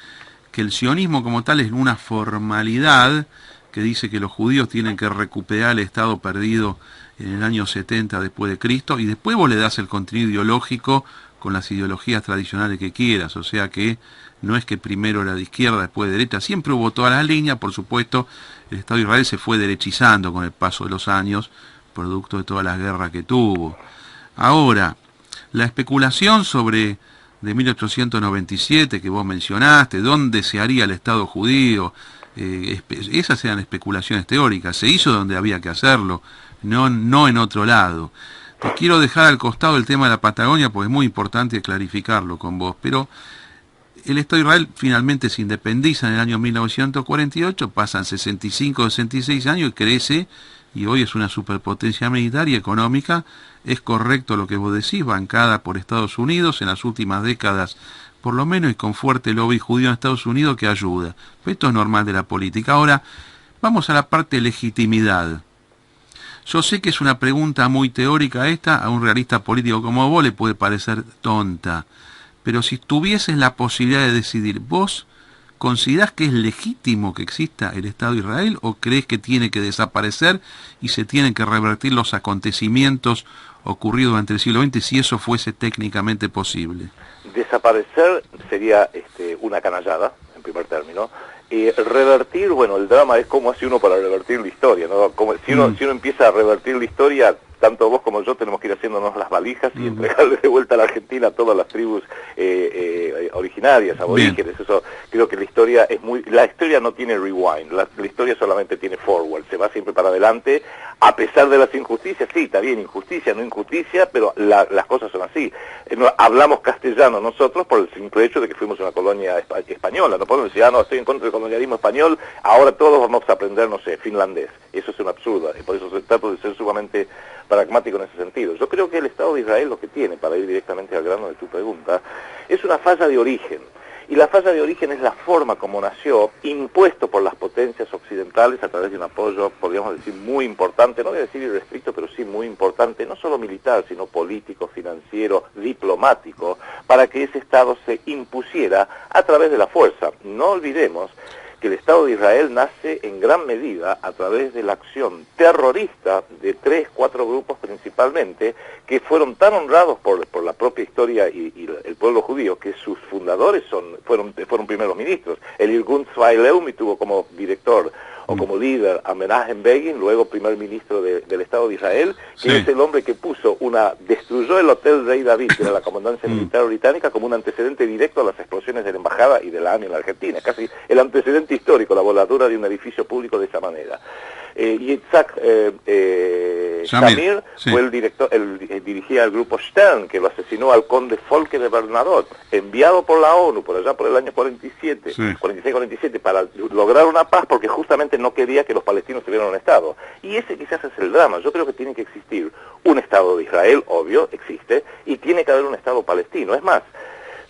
Speaker 1: que el sionismo como tal es una formalidad que dice que los judíos tienen que recuperar el estado perdido en el año 70 después de Cristo, y después vos le das el contenido ideológico con las ideologías tradicionales que quieras, o sea que no es que primero era de izquierda, después de derecha, siempre hubo todas las líneas. Por supuesto, el Estado de Israel se fue derechizando con el paso de los años, producto de todas las guerras que tuvo. Ahora, la especulación sobre de 1897 que vos mencionaste, dónde se haría el Estado judío, esas eran especulaciones teóricas, se hizo donde había que hacerlo, no en otro lado. Te quiero dejar al costado el tema de la Patagonia porque es muy importante clarificarlo con vos, pero el Estado de Israel finalmente se independiza en el año 1948, pasan 65 66 años y crece, y hoy es una superpotencia militar y económica. Es correcto lo que vos decís, bancada por Estados Unidos en las últimas décadas, por lo menos, y con fuerte lobby judío en Estados Unidos que ayuda. Pero esto es normal de la política. Ahora, vamos a la parte de legitimidad. Yo sé que es una pregunta muy teórica esta, a un realista político como vos le puede parecer tonta, pero si tuvieses la posibilidad de decidir, ¿vos considerás que es legítimo que exista el Estado de Israel o crees que tiene que desaparecer y se tienen que revertir los acontecimientos ocurridos durante el siglo XX si eso fuese técnicamente posible?
Speaker 2: Desaparecer sería una canallada, en primer término. Revertir, bueno, el drama es cómo hace uno para revertir la historia, ¿no? Como, si uno empieza a revertir la historia, tanto vos como yo tenemos que ir haciéndonos las valijas y entregarle de vuelta a la Argentina a todas las tribus originarias, aborígenes. Eso, creo que la historia es la historia no tiene rewind, la historia solamente tiene forward, se va siempre para adelante, a pesar de las injusticias. Sí, está bien, injusticia, no injusticia, pero las cosas son así. Hablamos castellano nosotros por el simple hecho de que fuimos una colonia española. No podemos decir, no, estoy en contra del colonialismo español, ahora todos vamos a aprender, no sé, finlandés. Eso es un absurdo, y por eso se trata de ser sumamente pragmático en ese sentido. Yo creo que el Estado de Israel lo que tiene, para ir directamente al grano de tu pregunta, es una falla de origen. Y la falla de origen es la forma como nació, impuesto por las potencias occidentales a través de un apoyo, podríamos decir, muy importante, no voy a decir irrestricto, pero sí muy importante, no solo militar, sino político, financiero, diplomático, para que ese Estado se impusiera a través de la fuerza. No olvidemos que el Estado de Israel nace en gran medida a través de la acción terrorista de 4 grupos principalmente, que fueron tan honrados por la propia historia y el pueblo judío, que sus fundadores fueron primeros ministros. El Irgun Tzvai Leumi tuvo como director o como líder a Menachem Begin, luego primer ministro del Estado de Israel, que es el hombre que destruyó el Hotel Rey David, que era la comandancia militar británica, como un antecedente directo a las explosiones de la embajada y de la AMI en la Argentina, casi el antecedente histórico, la voladura de un edificio público de esa manera. Yitzhak Shamir fue el director, dirigía el grupo Stern, que lo asesinó al conde Folke de Bernadotte, enviado por la ONU por allá por el año 46-47 para lograr una paz, porque justamente no quería que los palestinos tuvieran un Estado. Y ese quizás es el drama. Yo creo que tiene que existir un Estado de Israel, obvio, existe, y tiene que haber un Estado palestino. Es más,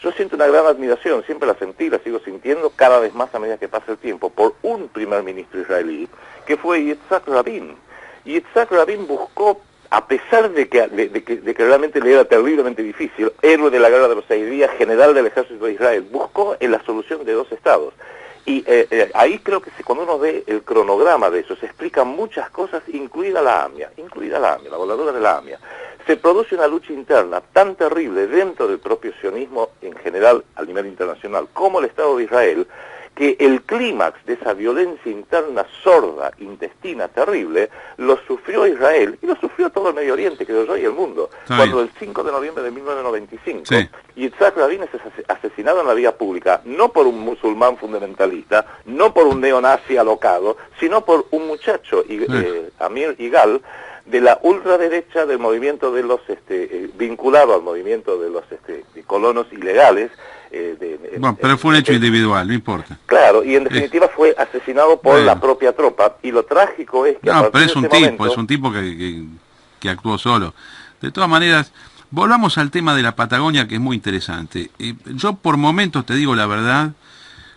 Speaker 2: yo siento una gran admiración, siempre la sentí, la sigo sintiendo cada vez más a medida que pasa el tiempo, por un primer ministro israelí, que fue Yitzhak Rabin. Yitzhak Rabin buscó, a pesar de que realmente le era terriblemente difícil, héroe de la guerra de los 6 días, general del ejército de Israel, buscó en la solución de 2 estados. Y ahí creo que cuando uno ve el cronograma de eso, se explican muchas cosas, incluida la AMIA, la voladura de la AMIA. Se produce una lucha interna tan terrible dentro del propio sionismo en general, a nivel internacional, como el Estado de Israel, que el clímax de esa violencia interna sorda, intestina, terrible, lo sufrió Israel y lo sufrió todo el Medio Oriente, creo yo, y el mundo. Cuando el 5 de noviembre de 1995, Yitzhak Rabin es asesinado en la vía pública, no por un musulmán fundamentalista, no por un neonazi alocado, sino por un muchacho, Amir Igal, de la ultraderecha del movimiento de los, vinculado al movimiento de los colonos ilegales.
Speaker 1: Bueno, pero fue un hecho individual, no importa.
Speaker 2: Claro, y en definitiva fue asesinado por la propia tropa, y lo trágico es que...
Speaker 1: No, pero es un tipo que actuó solo. De todas maneras, volvamos al tema de la Patagonia, que es muy interesante. Yo por momentos, te digo la verdad,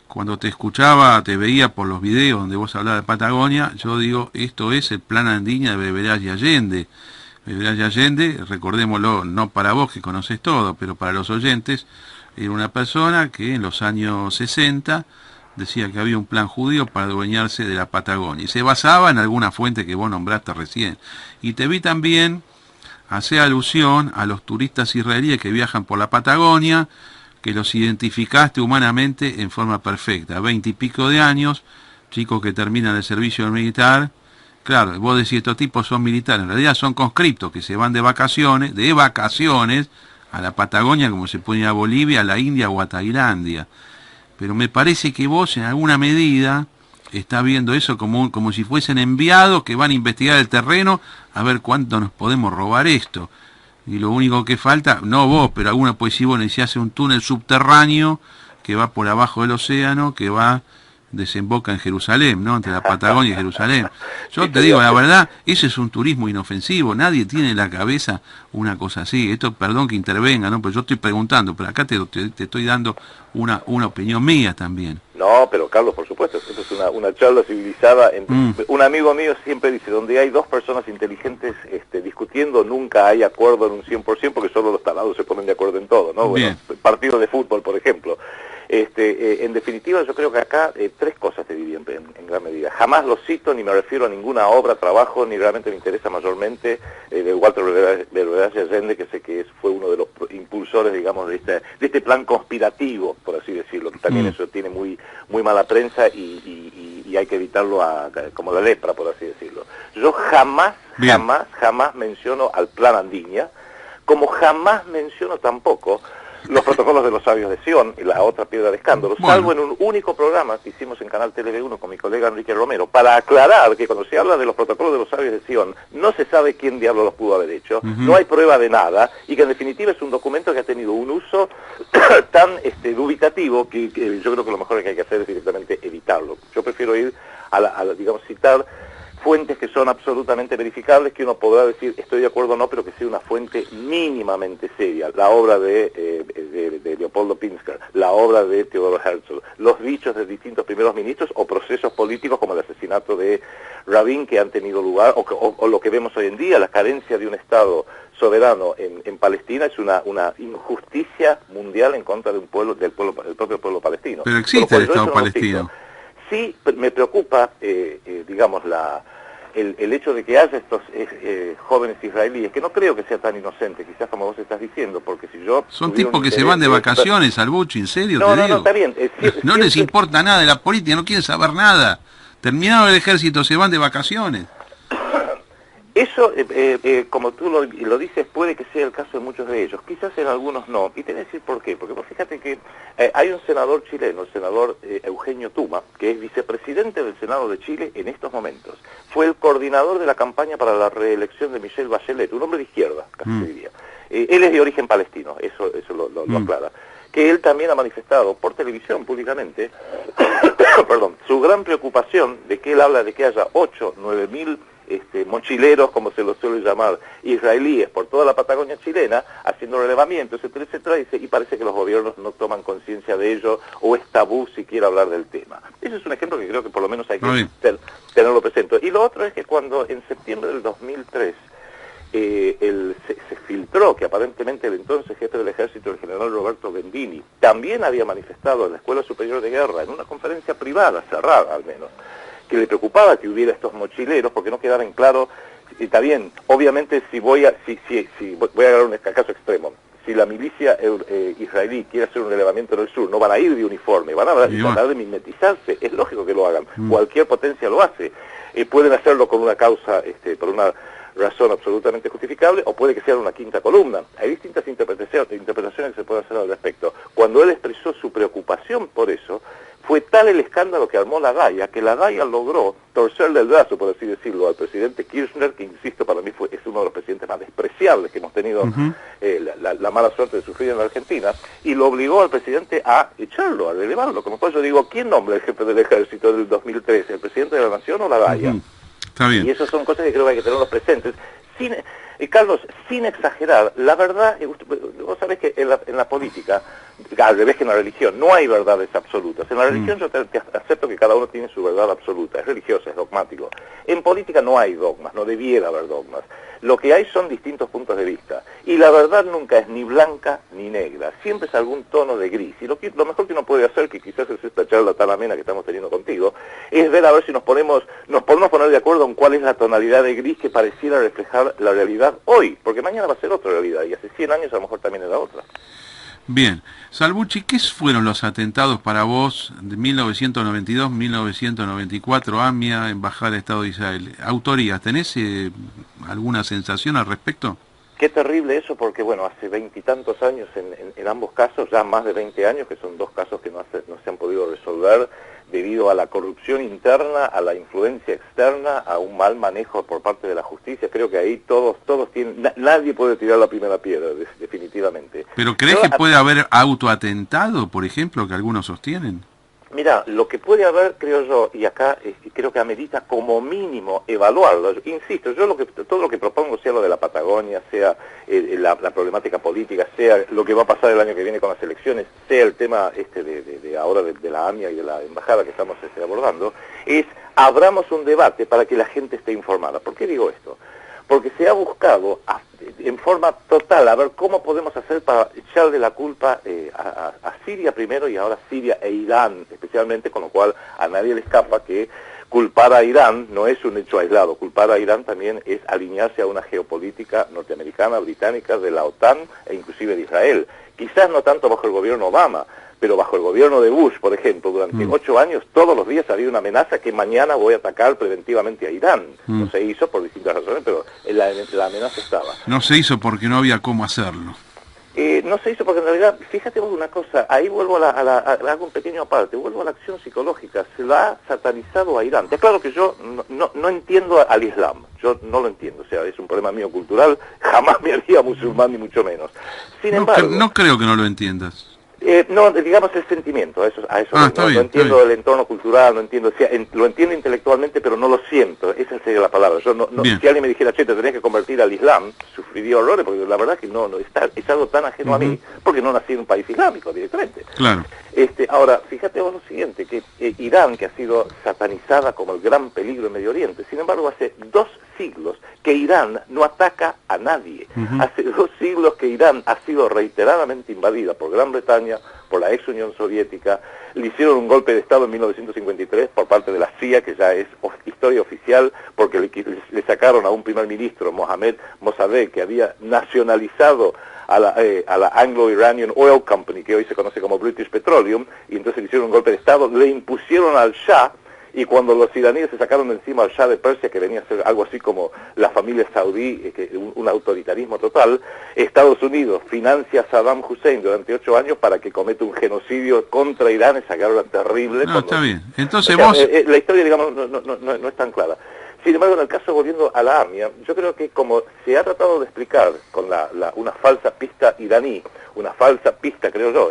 Speaker 1: cuando te escuchaba, te veía por los videos donde vos hablabas de Patagonia, yo digo, esto es el plan Andiña de Beberás y Allende. Beberás y Allende, recordémoslo, no para vos que conoces todo, pero para los oyentes, era una persona que en los años 60 decía que había un plan judío para adueñarse de la Patagonia. Y se basaba en alguna fuente que vos nombraste recién. Y te vi también hacer alusión a los turistas israelíes que viajan por la Patagonia, que los identificaste humanamente en forma perfecta. 20 y pico de años, chicos que terminan el servicio militar. Claro, vos decís, estos tipos son militares, en realidad son conscriptos que se van de vacaciones a la Patagonia, como se puede ir a Bolivia, a la India o a Tailandia. Pero me parece que vos en alguna medida estás viendo eso como si fuesen enviados que van a investigar el terreno a ver cuánto nos podemos robar esto. Y lo único que falta, no vos, pero alguna puede decir, bueno, y se hace un túnel subterráneo que va por abajo del océano, que desemboca en Jerusalén, ¿no? Entre la Patagonia y Jerusalén. Yo te digo, la verdad, ese es un turismo inofensivo, nadie tiene en la cabeza una cosa así. Esto, perdón que intervenga, ¿no? Pero yo estoy preguntando, pero acá te estoy dando una opinión mía también.
Speaker 2: No, pero Carlos, por supuesto, esto es una charla civilizada. Un amigo mío siempre dice, donde hay dos personas inteligentes discutiendo, nunca hay acuerdo en un 100%, porque solo los tarados se ponen de acuerdo en todo, ¿no? Bueno, partido de fútbol, por ejemplo. En definitiva, yo creo que acá tres cosas te diría en gran medida. Jamás lo cito ni me refiero a ninguna obra, trabajo, ni realmente me interesa mayormente de Walter Beberás y Allende, que sé que fue uno de los impulsores, digamos, de este plan conspirativo, por así decirlo. También eso tiene muy mala prensa y hay que evitarlo como la lepra, por así decirlo. Yo jamás menciono al plan Andiña, como jamás menciono tampoco los protocolos de los sabios de Sion, y la otra piedra de escándalo, salvo en un único programa que hicimos en Canal TV1 con mi colega Enrique Romero, para aclarar que cuando se habla de los protocolos de los sabios de Sion, no se sabe quién diablo los pudo haber hecho, no hay prueba de nada, y que en definitiva es un documento que ha tenido un uso tan dubitativo que yo creo que lo mejor que hay que hacer es directamente evitarlo. Yo prefiero ir digamos, citar fuentes que son absolutamente verificables, que uno podrá decir estoy de acuerdo o no, pero que sea una fuente mínimamente seria. La obra de Leopoldo Pinsker, la obra de Theodor Herzl, los dichos de distintos primeros ministros o procesos políticos como el asesinato de Rabin que han tenido lugar, o lo que vemos hoy en día, la carencia de un Estado soberano en Palestina es una injusticia mundial en contra de del propio pueblo palestino.
Speaker 1: Pero existe el Estado palestino.
Speaker 2: Sí, me preocupa, digamos, el hecho de que haya estos jóvenes israelíes, que no creo que sea tan inocente, quizás como vos estás diciendo, porque si yo...
Speaker 1: Son tipos que se van de vacaciones al Buchi, en serio, te digo.
Speaker 2: No, está bien.
Speaker 1: No les importa nada de la política, no quieren saber nada. Terminado el ejército, se van de vacaciones.
Speaker 2: Eso, como tú lo dices, puede que sea el caso de muchos de ellos, quizás en algunos no, y te voy a decir por qué, porque vos fíjate que hay un senador chileno, el senador Eugenio Tuma, que es vicepresidente del Senado de Chile en estos momentos, fue el coordinador de la campaña para la reelección de Michelle Bachelet, un hombre de izquierda, casi se diría. Él es de origen palestino, eso lo aclara, que él también ha manifestado por televisión públicamente, perdón, su gran preocupación de que él habla de que haya 9 mil mochileros, como se los suele llamar, israelíes por toda la Patagonia chilena, haciendo relevamientos, etcétera, etcétera, y parece que los gobiernos no toman conciencia de ello, o es tabú siquiera hablar del tema. Ese es un ejemplo que creo que por lo menos hay que tenerlo presente. Y lo otro es que cuando en septiembre del 2003 se filtró que aparentemente el entonces jefe del ejército, el general Roberto Bendini, también había manifestado en la Escuela Superior de Guerra, en una conferencia privada, cerrada al menos, que le preocupaba que hubiera estos mochileros porque no quedaba en claro, y está bien, obviamente voy a agarrar un caso extremo, si la milicia israelí quiere hacer un relevamiento en el sur, no van a ir de uniforme, van a tratar de mimetizarse. Es lógico que lo hagan. Cualquier potencia lo hace. Pueden hacerlo con una causa, por una razón absolutamente justificable, o puede que sea una quinta columna. Hay distintas interpretaciones que se pueden hacer al respecto. Cuando él expresó su preocupación por eso, fue tal el escándalo que armó la Gaia, que la Gaia logró torcerle el brazo, por así decirlo, al presidente Kirchner, que insisto, para mí es uno de los presidentes más despreciables que hemos tenido la mala suerte de sufrir en la Argentina, y lo obligó al presidente a echarlo, a relevarlo. Como por yo digo, ¿quién nombra el jefe del ejército del 2013? ¿El presidente de la Nación o la Gaia?
Speaker 1: Está bien.
Speaker 2: Y esas son cosas que creo que hay que tenerlos presentes. Carlos, sin exagerar, la verdad, vos sabés que en la política, al revés que en la religión, no hay verdades absolutas. En la religión yo te acepto que cada uno tiene su verdad absoluta, es religiosa, es dogmático. En política no hay dogmas, no debiera haber dogmas. Lo que hay son distintos puntos de vista. Y la verdad nunca es ni blanca ni negra, siempre es algún tono de gris. Y lo mejor que uno puede hacer, que quizás es esta charla tan amena que estamos teniendo contigo, es ver a ver si nos podemos poner de acuerdo en cuál es la tonalidad de gris que pareciera reflejar la realidad hoy, porque mañana va a ser otra realidad, y hace 100 años a lo mejor también era otra.
Speaker 1: Bien. Salvucci, ¿qué fueron los atentados para vos de 1992, 1994, AMIA, Embajada del Estado de Israel? ¿Autorías? ¿Tenés alguna sensación al respecto?
Speaker 2: Qué terrible eso, porque bueno, hace 20 y tantos años en ambos casos, ya más de 20 años, que son dos casos que no se han podido resolver debido a la corrupción interna, a la influencia externa, a un mal manejo por parte de la justicia. Creo que ahí todos tienen, nadie puede tirar la primera piedra, definitivamente.
Speaker 1: ¿Pero crees que puede haber autoatentado, por ejemplo, que algunos sostienen?
Speaker 2: Mira, lo que puede haber, creo yo, y acá creo que amerita como mínimo evaluarlo. Insisto, yo todo lo que propongo, sea lo de la Patagonia, sea la problemática política, sea lo que va a pasar el año que viene con las elecciones, sea el tema ahora de la AMIA y de la embajada que estamos abordando, es abramos un debate para que la gente esté informada. ¿Por qué digo esto? Porque se ha buscado en forma total a ver cómo podemos hacer para echarle la culpa a Siria primero, y ahora Siria e Irán especialmente, con lo cual a nadie le escapa que culpar a Irán no es un hecho aislado. Culpar a Irán también es alinearse a una geopolítica norteamericana, británica, de la OTAN e inclusive de Israel. Quizás no tanto bajo el gobierno Obama, pero bajo el gobierno de Bush, por ejemplo, durante 8 años, todos los días había una amenaza que mañana voy a atacar preventivamente a Irán. No se hizo por distintas razones, pero la amenaza estaba.
Speaker 1: No se hizo porque no había cómo hacerlo.
Speaker 2: No se hizo porque en realidad, fíjate vos una cosa, ahí vuelvo hago un pequeño aparte, vuelvo a la acción psicológica, se la ha satanizado a Irán. Es claro que yo no entiendo al Islam, yo no lo entiendo, o sea, es un problema mío cultural, jamás me haría musulmán ni mucho menos. Sin embargo,
Speaker 1: no creo que no lo entiendas.
Speaker 2: No, digamos el sentimiento, a eso no entiendo el entorno cultural, no entiendo, o sea, lo entiendo intelectualmente, pero no lo siento, esa sería la palabra. Yo si alguien me dijera, che, te tenés que convertir al Islam, sufriría horrores, porque la verdad es que es algo tan ajeno a mí, porque no nací en un país islámico directamente.
Speaker 1: Claro.
Speaker 2: Ahora, fíjate vos lo siguiente, que Irán, que ha sido satanizada como el gran peligro en Medio Oriente, sin embargo hace 2 siglos que Irán no ataca a nadie. Hace 2 siglos que Irán ha sido reiteradamente invadida por Gran Bretaña, por la ex Unión Soviética. Le hicieron un golpe de Estado en 1953 por parte de la CIA, que ya es historia oficial, porque le sacaron a un primer ministro, Mohammad Mossadegh, que había nacionalizado a la Anglo-Iranian Oil Company, que hoy se conoce como British Petroleum, y entonces le hicieron un golpe de Estado, le impusieron al Shah, y cuando los iraníes se sacaron de encima al Shah de Persia, que venía a ser algo así como la familia saudí, un autoritarismo total, Estados Unidos financia a Saddam Hussein durante 8 años para que cometa un genocidio contra Irán, esa guerra terrible.
Speaker 1: No, está bien. Entonces
Speaker 2: la historia, digamos, no es tan clara. Sin embargo, en el caso, volviendo a la AMIA, yo creo que como se ha tratado de explicar con una falsa pista iraní, una falsa pista, creo yo,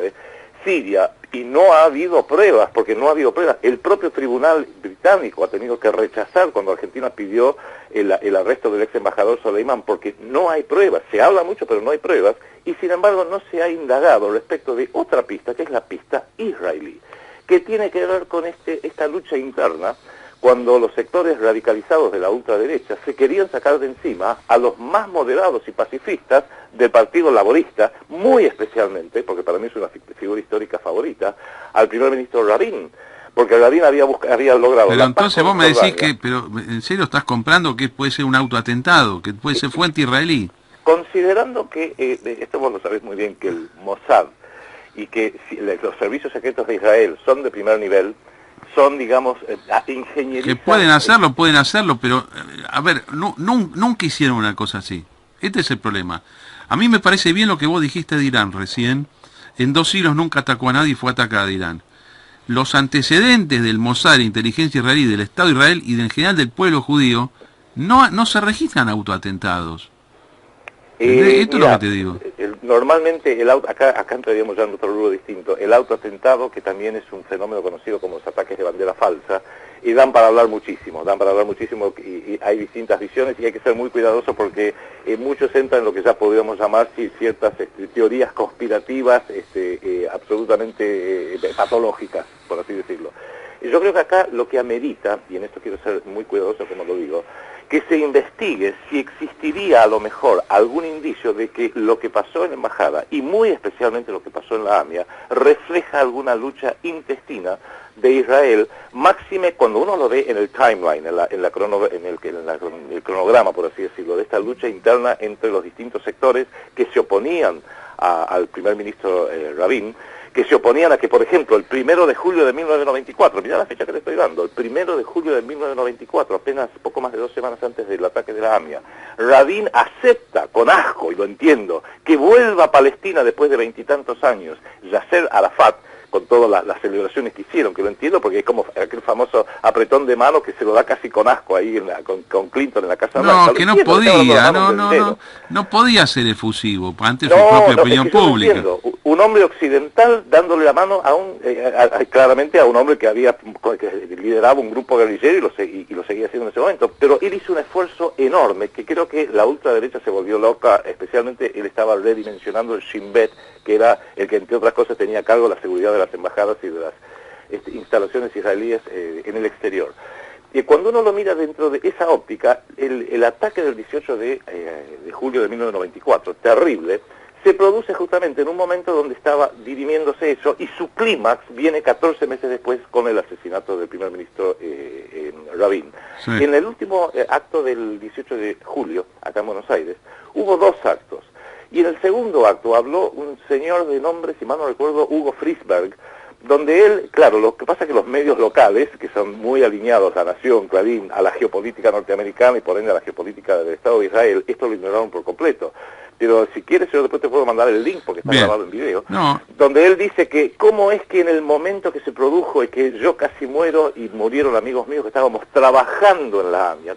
Speaker 2: Siria, y no ha habido pruebas, porque no ha habido pruebas. El propio tribunal británico ha tenido que rechazar cuando Argentina pidió el arresto del ex embajador Soleimán, porque no hay pruebas. Se habla mucho, pero no hay pruebas, y sin embargo no se ha indagado respecto de otra pista, que es la pista israelí, que tiene que ver con esta lucha interna, cuando los sectores radicalizados de la ultraderecha se querían sacar de encima a los más moderados y pacifistas del Partido Laborista, muy especialmente, porque para mí es una figura histórica favorita, al primer ministro Rabin, porque Rabin había logrado...
Speaker 1: Pero entonces vos me decís que, pero ¿en serio estás comprando que puede ser un autoatentado, que puede ser fuente israelí?
Speaker 2: considerando que, esto vos lo sabés muy bien, que el Mossad y que los servicios secretos de Israel son de primer nivel, son, digamos, ingeniería.
Speaker 1: Que pueden hacerlo, pero, a ver, nunca hicieron una cosa así. Este es el problema. A mí me parece bien lo que vos dijiste de Irán recién. En 2 siglos nunca atacó a nadie y fue atacada a Irán. Los antecedentes del Mossad, de la inteligencia israelí, del Estado de Israel y en general del pueblo judío, no se registran autoatentados. Esto es lo que te digo.
Speaker 2: Normalmente, acá entraríamos ya en otro rubro distinto, el autoatentado, que también es un fenómeno conocido como los ataques de bandera falsa, y dan para hablar muchísimo, y hay distintas visiones y hay que ser muy cuidadoso porque muchos entran en lo que ya podríamos llamar ciertas teorías conspirativas absolutamente patológicas, por así decirlo. Yo creo que acá lo que amerita, y en esto quiero ser muy cuidadoso como lo digo, que se investigue si existiría a lo mejor algún indicio de que lo que pasó en la embajada, y muy especialmente lo que pasó en la AMIA, refleja alguna lucha intestina de Israel, máxime cuando uno lo ve en el timeline, en el cronograma, por así decirlo, de esta lucha interna entre los distintos sectores que se oponían al primer ministro Rabin, que se oponían a que, por ejemplo, el 1 de julio de 1994, mirá la fecha que le estoy dando, el 1 de julio de 1994, apenas poco más de 2 semanas antes del ataque de la AMIA, Rabin acepta, con asco, y lo entiendo, que vuelva a Palestina después de 20 y tantos años, Yasser Arafat, con todas las celebraciones que hicieron, que lo entiendo porque es como aquel famoso apretón de mano que se lo da casi con asco ahí con Clinton en la Casa Blanca.
Speaker 1: No, que no podía, no podía ser efusivo, ante su propia opinión pública.
Speaker 2: Un hombre occidental dándole la mano claramente a un hombre que lideraba un grupo guerrillero y lo seguía haciendo en ese momento, pero él hizo un esfuerzo enorme que creo que la ultraderecha se volvió loca, especialmente él estaba redimensionando el Shin Bet, que era el que entre otras cosas tenía a cargo la seguridad de las embajadas y de las instalaciones israelíes en el exterior. Y cuando uno lo mira dentro de esa óptica, el ataque del 18 de julio de 1994, terrible, se produce justamente en un momento donde estaba dirimiéndose eso, y su clímax viene 14 meses después con el asesinato del primer ministro Rabin. Sí. En el último acto del 18 de julio, acá en Buenos Aires, hubo 2 actos. Y en el segundo acto habló un señor de nombre, si mal no recuerdo, Hugo Friesberg, donde él, claro, lo que pasa es que los medios locales, que son muy alineados a Nación, Clarín, a la geopolítica norteamericana y por ende a la geopolítica del Estado de Israel, esto lo ignoraron por completo. Pero si quieres, yo después te puedo mandar el link porque está grabado en video, donde él dice que cómo es que en el momento que se produjo y que yo casi muero y murieron amigos míos que estábamos trabajando en la AMIA,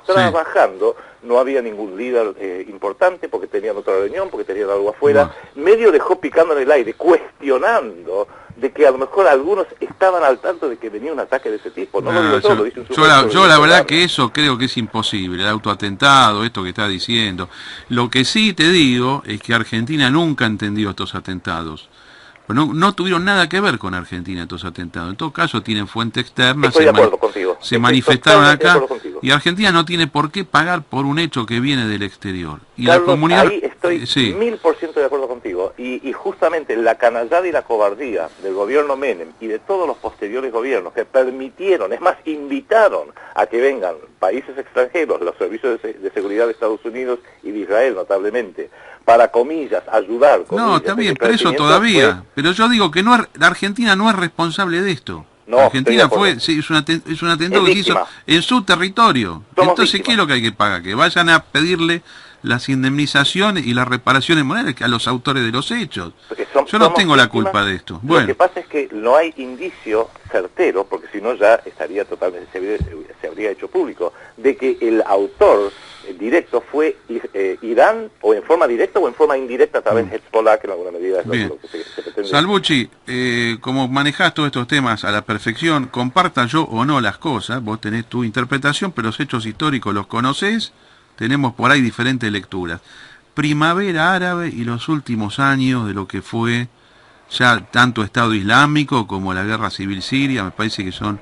Speaker 2: no había ningún líder importante porque tenían otra reunión, porque tenían algo afuera, medio dejó picando en el aire, cuestionando de que a lo mejor algunos estaban al tanto de que venía un ataque de ese tipo. No lo digo todo, lo dice un
Speaker 1: yo la verdad que eso creo que es imposible, el autoatentado, esto que está diciendo. Lo que sí te digo es que Argentina nunca entendió estos atentados. No tuvieron nada que ver con Argentina estos atentados. En todo caso tienen fuente externa, se manifestaron acá y Argentina no tiene por qué pagar por un hecho que viene del exterior. Y
Speaker 2: Carlos,
Speaker 1: la comunidad,
Speaker 2: ahí estoy 1000% de acuerdo contigo. Y justamente la canallada y la cobardía del gobierno Menem y de todos los posteriores gobiernos que permitieron, es más, invitaron a que vengan países extranjeros, los servicios de seguridad de Estados Unidos y de Israel notablemente, para, comillas, ayudar.
Speaker 1: No, está bien, pero eso todavía. Pero yo digo que la Argentina no es responsable de esto.
Speaker 2: No,
Speaker 1: Argentina es un atentado que se hizo en su territorio. Entonces, ¿qué es lo que hay que pagar? Que vayan a pedirle las indemnizaciones y las reparaciones morales a los autores de los hechos. Yo no tengo la culpa de esto.
Speaker 2: Bueno. Lo que pasa es que no hay indicio certero, porque si no ya estaría totalmente, se habría hecho público, de que el autor directo fue Irán, o en forma directa o en forma indirecta a través de Hezbollah, que en alguna medida es lo que se pretende.
Speaker 1: Salvucci, como manejás todos estos temas a la perfección, comparta yo o no las cosas, vos tenés tu interpretación, pero los hechos históricos los conocés, tenemos por ahí diferentes lecturas. Primavera árabe y los últimos años de lo que fue ya tanto Estado Islámico como la guerra civil siria, me parece que son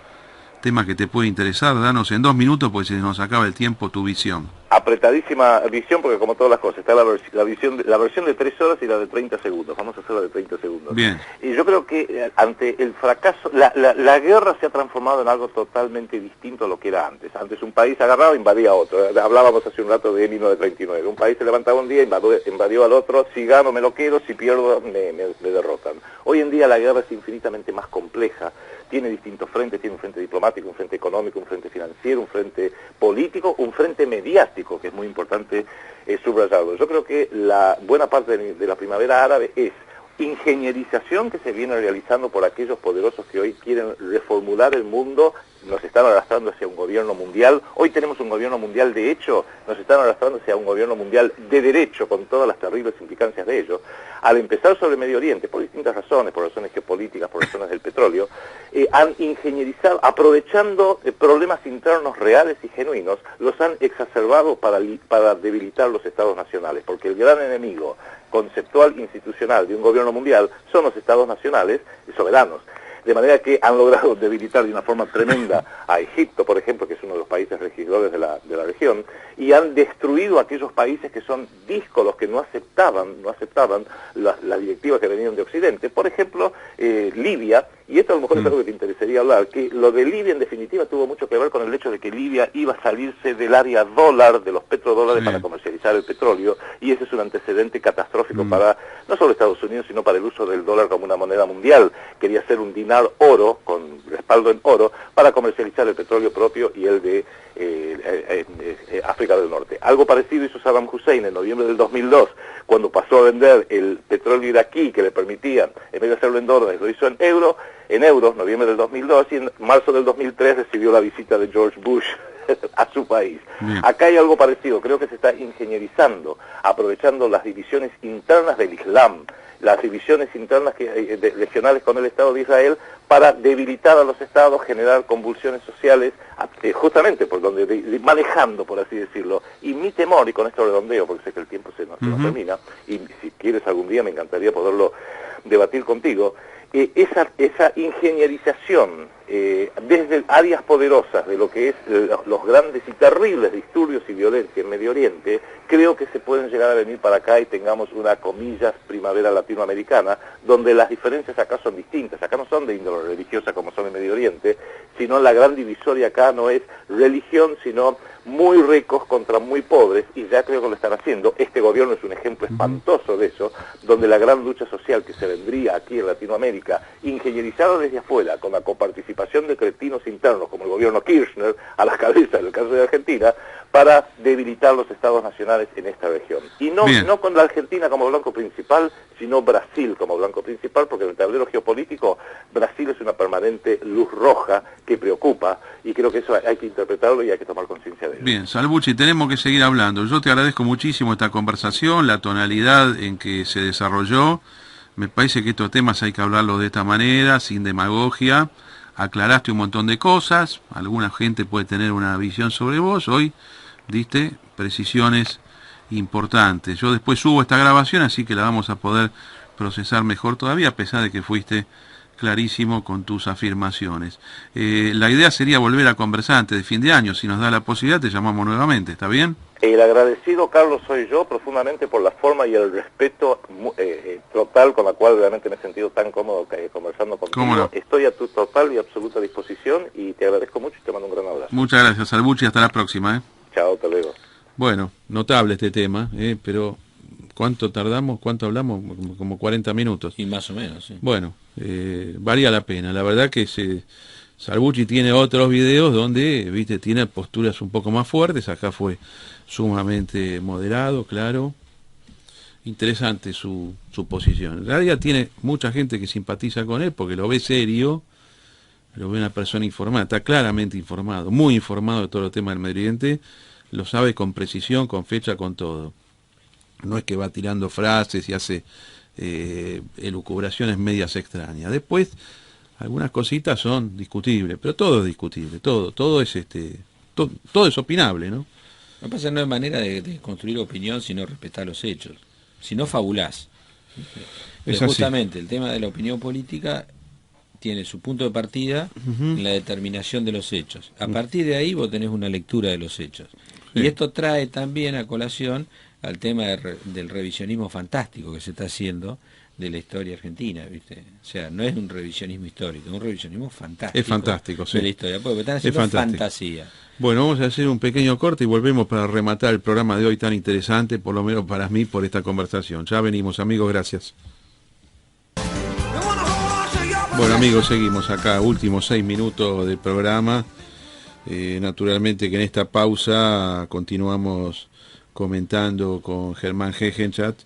Speaker 1: tema que te puede interesar. Danos en 2 minutos, pues se nos acaba el tiempo, tu visión.
Speaker 2: Apretadísima visión, porque como todas las cosas, está la versión de 3 horas y la de 30 segundos. Vamos a hacer la de 30 segundos.
Speaker 1: Bien.
Speaker 2: Y yo creo que ante el fracaso, la guerra se ha transformado en algo totalmente distinto a lo que era antes. Antes un país agarraba e invadía a otro. Hablábamos hace un rato de 1939. Un país se levantaba un día, invadió al otro, si gano me lo quedo, si pierdo me derrotan. Hoy en día la guerra es infinitamente más compleja. Tiene distintos frentes, tiene un frente diplomático, un frente económico, un frente financiero, un frente político, un frente mediático, que es muy importante subrayarlo. Yo creo que la buena parte de la primavera árabe es ingenierización que se viene realizando por aquellos poderosos que hoy quieren reformular el mundo, nos están arrastrando hacia un gobierno mundial. Hoy tenemos un gobierno mundial de hecho, nos están arrastrando hacia un gobierno mundial de derecho, con todas las terribles implicancias de ello. Al empezar sobre Medio Oriente, por distintas razones, por razones geopolíticas, por razones del petróleo, han ingenierizado, aprovechando problemas internos reales y genuinos, los han exacerbado para debilitar los estados nacionales, porque el gran enemigo conceptual institucional de un gobierno mundial son los estados nacionales y soberanos. De manera que han logrado debilitar de una forma tremenda a Egipto, por ejemplo, que es uno de los países regidores de la región, y han destruido aquellos países que son díscolos, que no aceptaban las directivas que venían de Occidente. Por ejemplo, Libia, y esto a lo mejor es algo que te interesaría hablar, que lo de Libia en definitiva tuvo mucho que ver con el hecho de que Libia iba a salirse del área dólar, de los petrodólares, para comercializar el petróleo, y ese es un antecedente catastrófico para no solo Estados Unidos, sino para el uso del dólar como una moneda mundial. Quería ser un dinar oro, con respaldo en oro, para comercializar el petróleo propio y el de África del Norte. Algo parecido hizo Saddam Hussein en noviembre del 2002, cuando pasó a vender el petróleo iraquí que le permitían, en vez de hacerlo en dólares, lo hizo en euros, noviembre del 2002, y en marzo del 2003 recibió la visita de George Bush a su país. Acá hay algo parecido, creo que se está ingenierizando, aprovechando las divisiones internas del Islam, las divisiones internas regionales con el Estado de Israel, para debilitar a los estados, generar convulsiones sociales, justamente por donde manejando, por así decirlo. Y mi temor, y con esto redondeo, porque sé que el tiempo se nos termina, y si quieres algún día me encantaría poderlo debatir contigo, esa ingenierización desde áreas poderosas de lo que es los grandes y terribles disturbios y violencia en Medio Oriente, creo que se pueden llegar a venir para acá y tengamos una, comillas, primavera latinoamericana, donde las diferencias acá son distintas. Acá no son de índole religiosa como son en Medio Oriente, sino la gran divisoria acá no es religión, sino muy ricos contra muy pobres, y ya creo que lo están haciendo. Este gobierno es un ejemplo espantoso de eso, donde la gran lucha social que se vendría aquí en Latinoamérica, ingenierizada desde afuera, con la coparticipación de cretinos internos, como el gobierno Kirchner, a la cabeza del caso de Argentina, para debilitar los estados nacionales en esta región. Y no con la Argentina como blanco principal, sino Brasil como blanco principal, porque en el tablero geopolítico Brasil es una permanente luz roja que preocupa, y creo que eso hay que interpretarlo y hay que tomar conciencia de ello.
Speaker 1: Bien, Salvucci, tenemos que seguir hablando. Yo te agradezco muchísimo esta conversación, la tonalidad en que se desarrolló. Me parece que estos temas hay que hablarlos de esta manera, sin demagogia. Aclaraste un montón de cosas, alguna gente puede tener una visión sobre vos, hoy diste precisiones importantes. Yo después subo esta grabación, así que la vamos a poder procesar mejor todavía, a pesar de que fuiste clarísimo con tus afirmaciones. La idea sería volver a conversar antes de fin de año. Si nos da la posibilidad, te llamamos nuevamente, ¿está bien?
Speaker 2: El agradecido, Carlos, soy yo profundamente por la forma y el respeto total con la cual realmente me he sentido tan cómodo conversando contigo.
Speaker 1: ¿Cómo no?
Speaker 2: Estoy a tu total y absoluta disposición y te agradezco mucho y te mando un gran abrazo.
Speaker 1: Muchas gracias, Salvucci, hasta la próxima.
Speaker 2: Chao, hasta luego.
Speaker 1: Bueno, notable este tema, pero ¿cuánto tardamos? ¿Cuánto hablamos? Como 40 minutos.
Speaker 3: Y más o menos, sí.
Speaker 1: Bueno, valía la pena. La verdad que Salvucci tiene otros videos donde, viste, tiene posturas un poco más fuertes. Acá fue sumamente moderado, claro. Interesante su posición. En realidad tiene mucha gente que simpatiza con él porque lo ve serio, lo ve una persona informada, está claramente informado, muy informado de todo el tema del Medio Oriente, lo sabe con precisión, con fecha, con todo. No es que va tirando frases y hace elucubraciones medias extrañas. Después, algunas cositas son discutibles, pero todo es discutible, todo es todo es opinable, ¿no?
Speaker 3: Lo que pasa no es manera de construir opinión, sino respetar los hechos. Si no, fabulás.
Speaker 1: Es
Speaker 3: justamente el tema de la opinión política tiene su punto de partida
Speaker 1: Ujú.
Speaker 3: en la determinación de los hechos. A partir de ahí vos tenés una lectura de los hechos.
Speaker 1: Sí.
Speaker 3: Y esto trae también a colación al tema del revisionismo fantástico que se está haciendo de la historia argentina, ¿viste? O sea, no es un revisionismo histórico, es un revisionismo fantástico.
Speaker 1: Es fantástico, sí.
Speaker 3: De la historia, porque están haciendo
Speaker 1: fantástico.
Speaker 3: fantasía.
Speaker 1: Bueno, vamos a hacer un pequeño corte y volvemos para rematar el programa de hoy tan interesante, por lo menos para mí, por esta conversación. Ya venimos, amigos, gracias. Bueno, amigos, seguimos acá, últimos 6 minutos del programa. Naturalmente que en esta pausa continuamos comentando con Germán Hegenchat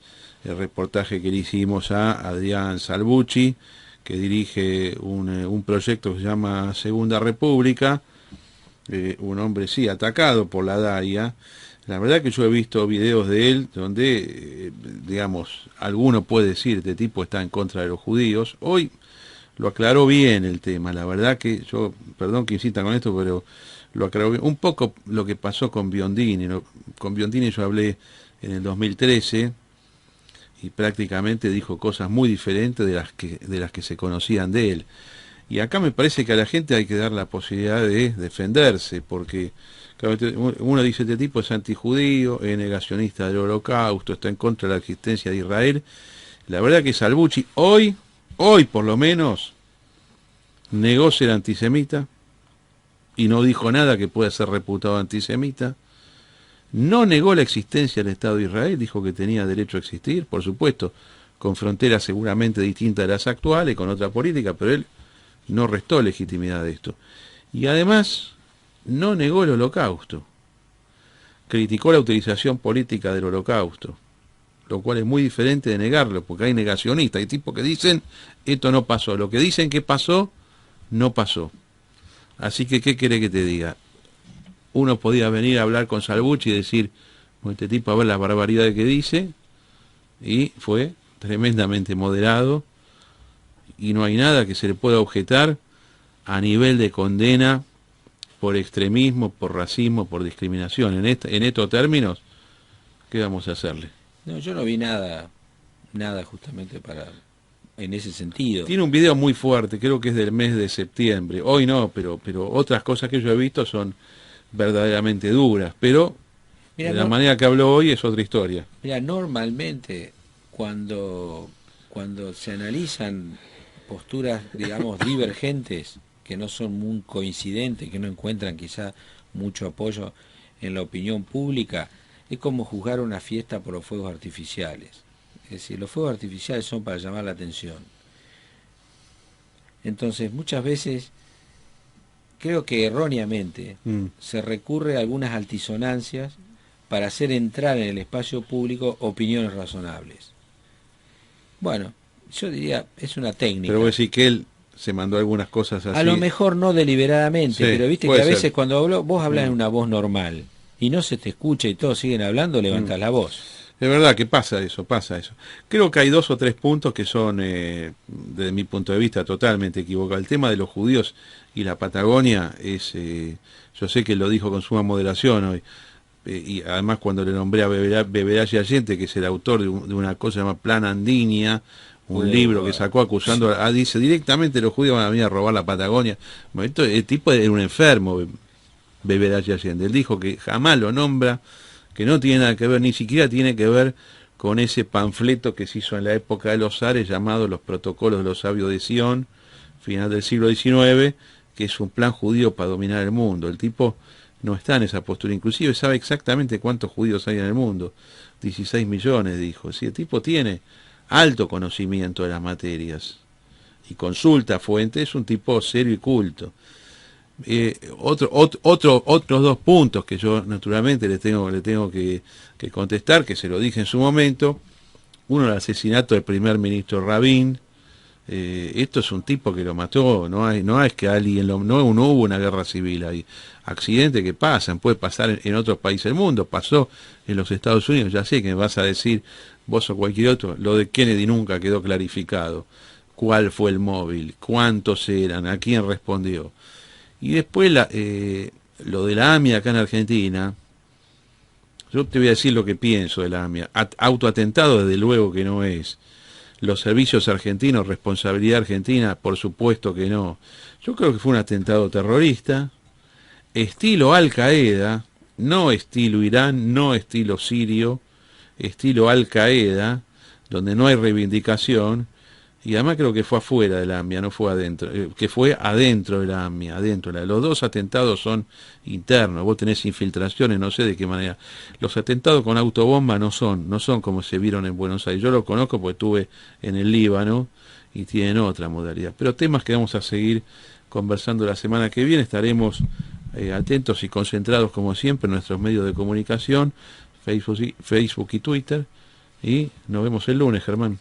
Speaker 1: el reportaje que le hicimos a Adrián Salvucci, que dirige un proyecto que se llama Segunda República, un hombre sí atacado por la DAIA. La verdad que yo he visto videos de él donde, digamos, alguno puede decir, este tipo está en contra de los judíos. Hoy lo aclaró bien el tema, la verdad que yo, perdón que insista con esto, pero lo aclaró bien. Un poco lo que pasó con Biondini, ¿no? Con Biondini yo hablé en el 2013 y prácticamente dijo cosas muy diferentes de las que se conocían de él. Y acá me parece que a la gente hay que dar la posibilidad de defenderse, porque claro, uno dice, este tipo es antijudío, es negacionista del Holocausto, está en contra de la existencia de Israel. La verdad que Salvucci hoy por lo menos, negó ser antisemita y no dijo nada que pueda ser reputado antisemita. No negó la existencia del Estado de Israel, dijo que tenía derecho a existir, por supuesto, con fronteras seguramente distintas de las actuales, con otra política, pero él no restó legitimidad de esto. Y además, no negó el Holocausto. Criticó la utilización política del Holocausto, lo cual es muy diferente de negarlo, porque hay negacionistas, hay tipos que dicen, esto no pasó, lo que dicen que pasó, no pasó. Así que, ¿qué quiere que te diga? Uno podía venir a hablar con Salvucci y decir, bueno, este tipo a ver las barbaridades que dice, y fue tremendamente moderado, y no hay nada que se le pueda objetar a nivel de condena por extremismo, por racismo, por discriminación. En estos términos, ¿qué vamos a hacerle?
Speaker 3: No, yo no vi nada justamente en ese sentido.
Speaker 1: Tiene un video muy fuerte, creo que es del mes de septiembre. Hoy no, pero otras cosas que yo he visto son verdaderamente duras. Pero
Speaker 3: Mira,
Speaker 1: de la manera que habló hoy es otra historia.
Speaker 3: Mira, normalmente cuando se analizan posturas, digamos, divergentes, que no son muy coincidentes, que no encuentran quizá mucho apoyo en la opinión pública, es como juzgar una fiesta por los fuegos artificiales. Es decir, los fuegos artificiales son para llamar la atención. Entonces, muchas veces, creo que erróneamente, se recurre a algunas altisonancias para hacer entrar en el espacio público opiniones razonables. Bueno, yo diría, es una técnica.
Speaker 1: Pero vos decís que él se mandó algunas cosas así.
Speaker 3: A lo mejor no deliberadamente,
Speaker 1: Sí,
Speaker 3: pero viste que
Speaker 1: puede
Speaker 3: a veces
Speaker 1: ser.
Speaker 3: cuando vos hablas en una voz normal y no se te escucha y todos siguen hablando, levantás la voz.
Speaker 1: Es verdad que pasa eso. Creo que hay 2 o 3 puntos que son, desde mi punto de vista, totalmente equivocados. El tema de los judíos y la Patagonia es, yo sé que lo dijo con suma moderación hoy, y además cuando le nombré a Beberaggi Allende, que es el autor de una cosa llamada Plan Andinia, un libro que sacó acusando, dice directamente los judíos van a venir a robar la Patagonia. Bueno, el tipo era un enfermo, Beberaggi Allende. Él dijo que jamás lo nombra, que no tiene nada que ver, ni siquiera tiene que ver con ese panfleto que se hizo en la época de los zares llamado Los Protocolos de los Sabios de Sion, final del siglo XIX, que es un plan judío para dominar el mundo. El tipo no está en esa postura, inclusive sabe exactamente cuántos judíos hay en el mundo, 16 millones dijo. Sí, el tipo tiene alto conocimiento de las materias y consulta fuentes, es un tipo serio y culto. Otros 2 puntos que yo naturalmente le tengo que contestar, que se lo dije en su momento. Uno, el asesinato del primer ministro Rabin. Esto es un tipo que lo mató, no es que alguien no hubo una guerra civil, hay accidentes que pasan, puede pasar en otros países del mundo, pasó en los Estados Unidos. Ya sé que me vas a decir vos o cualquier otro, lo de Kennedy nunca quedó clarificado, cuál fue el móvil, cuántos eran, a quién respondió. Y después lo de la AMIA acá en Argentina, yo te voy a decir lo que pienso de la AMIA. Autoatentado desde luego que no es. los servicios argentinos, responsabilidad argentina, por supuesto que no. Yo creo que fue un atentado terrorista, estilo Al Qaeda, no estilo Irán, no estilo sirio, estilo Al Qaeda, donde no hay reivindicación, y además creo que fue afuera de la AMIA, no fue adentro, que fue adentro de la AMIA, adentro. Los dos atentados son internos, vos tenés infiltraciones, no sé de qué manera. Los atentados con autobomba no son como se vieron en Buenos Aires. Yo lo conozco porque estuve en el Líbano y tienen otra modalidad. Pero temas que vamos a seguir conversando la semana que viene, estaremos atentos y concentrados como siempre en nuestros medios de comunicación, Facebook y Twitter, y nos vemos el lunes, Germán.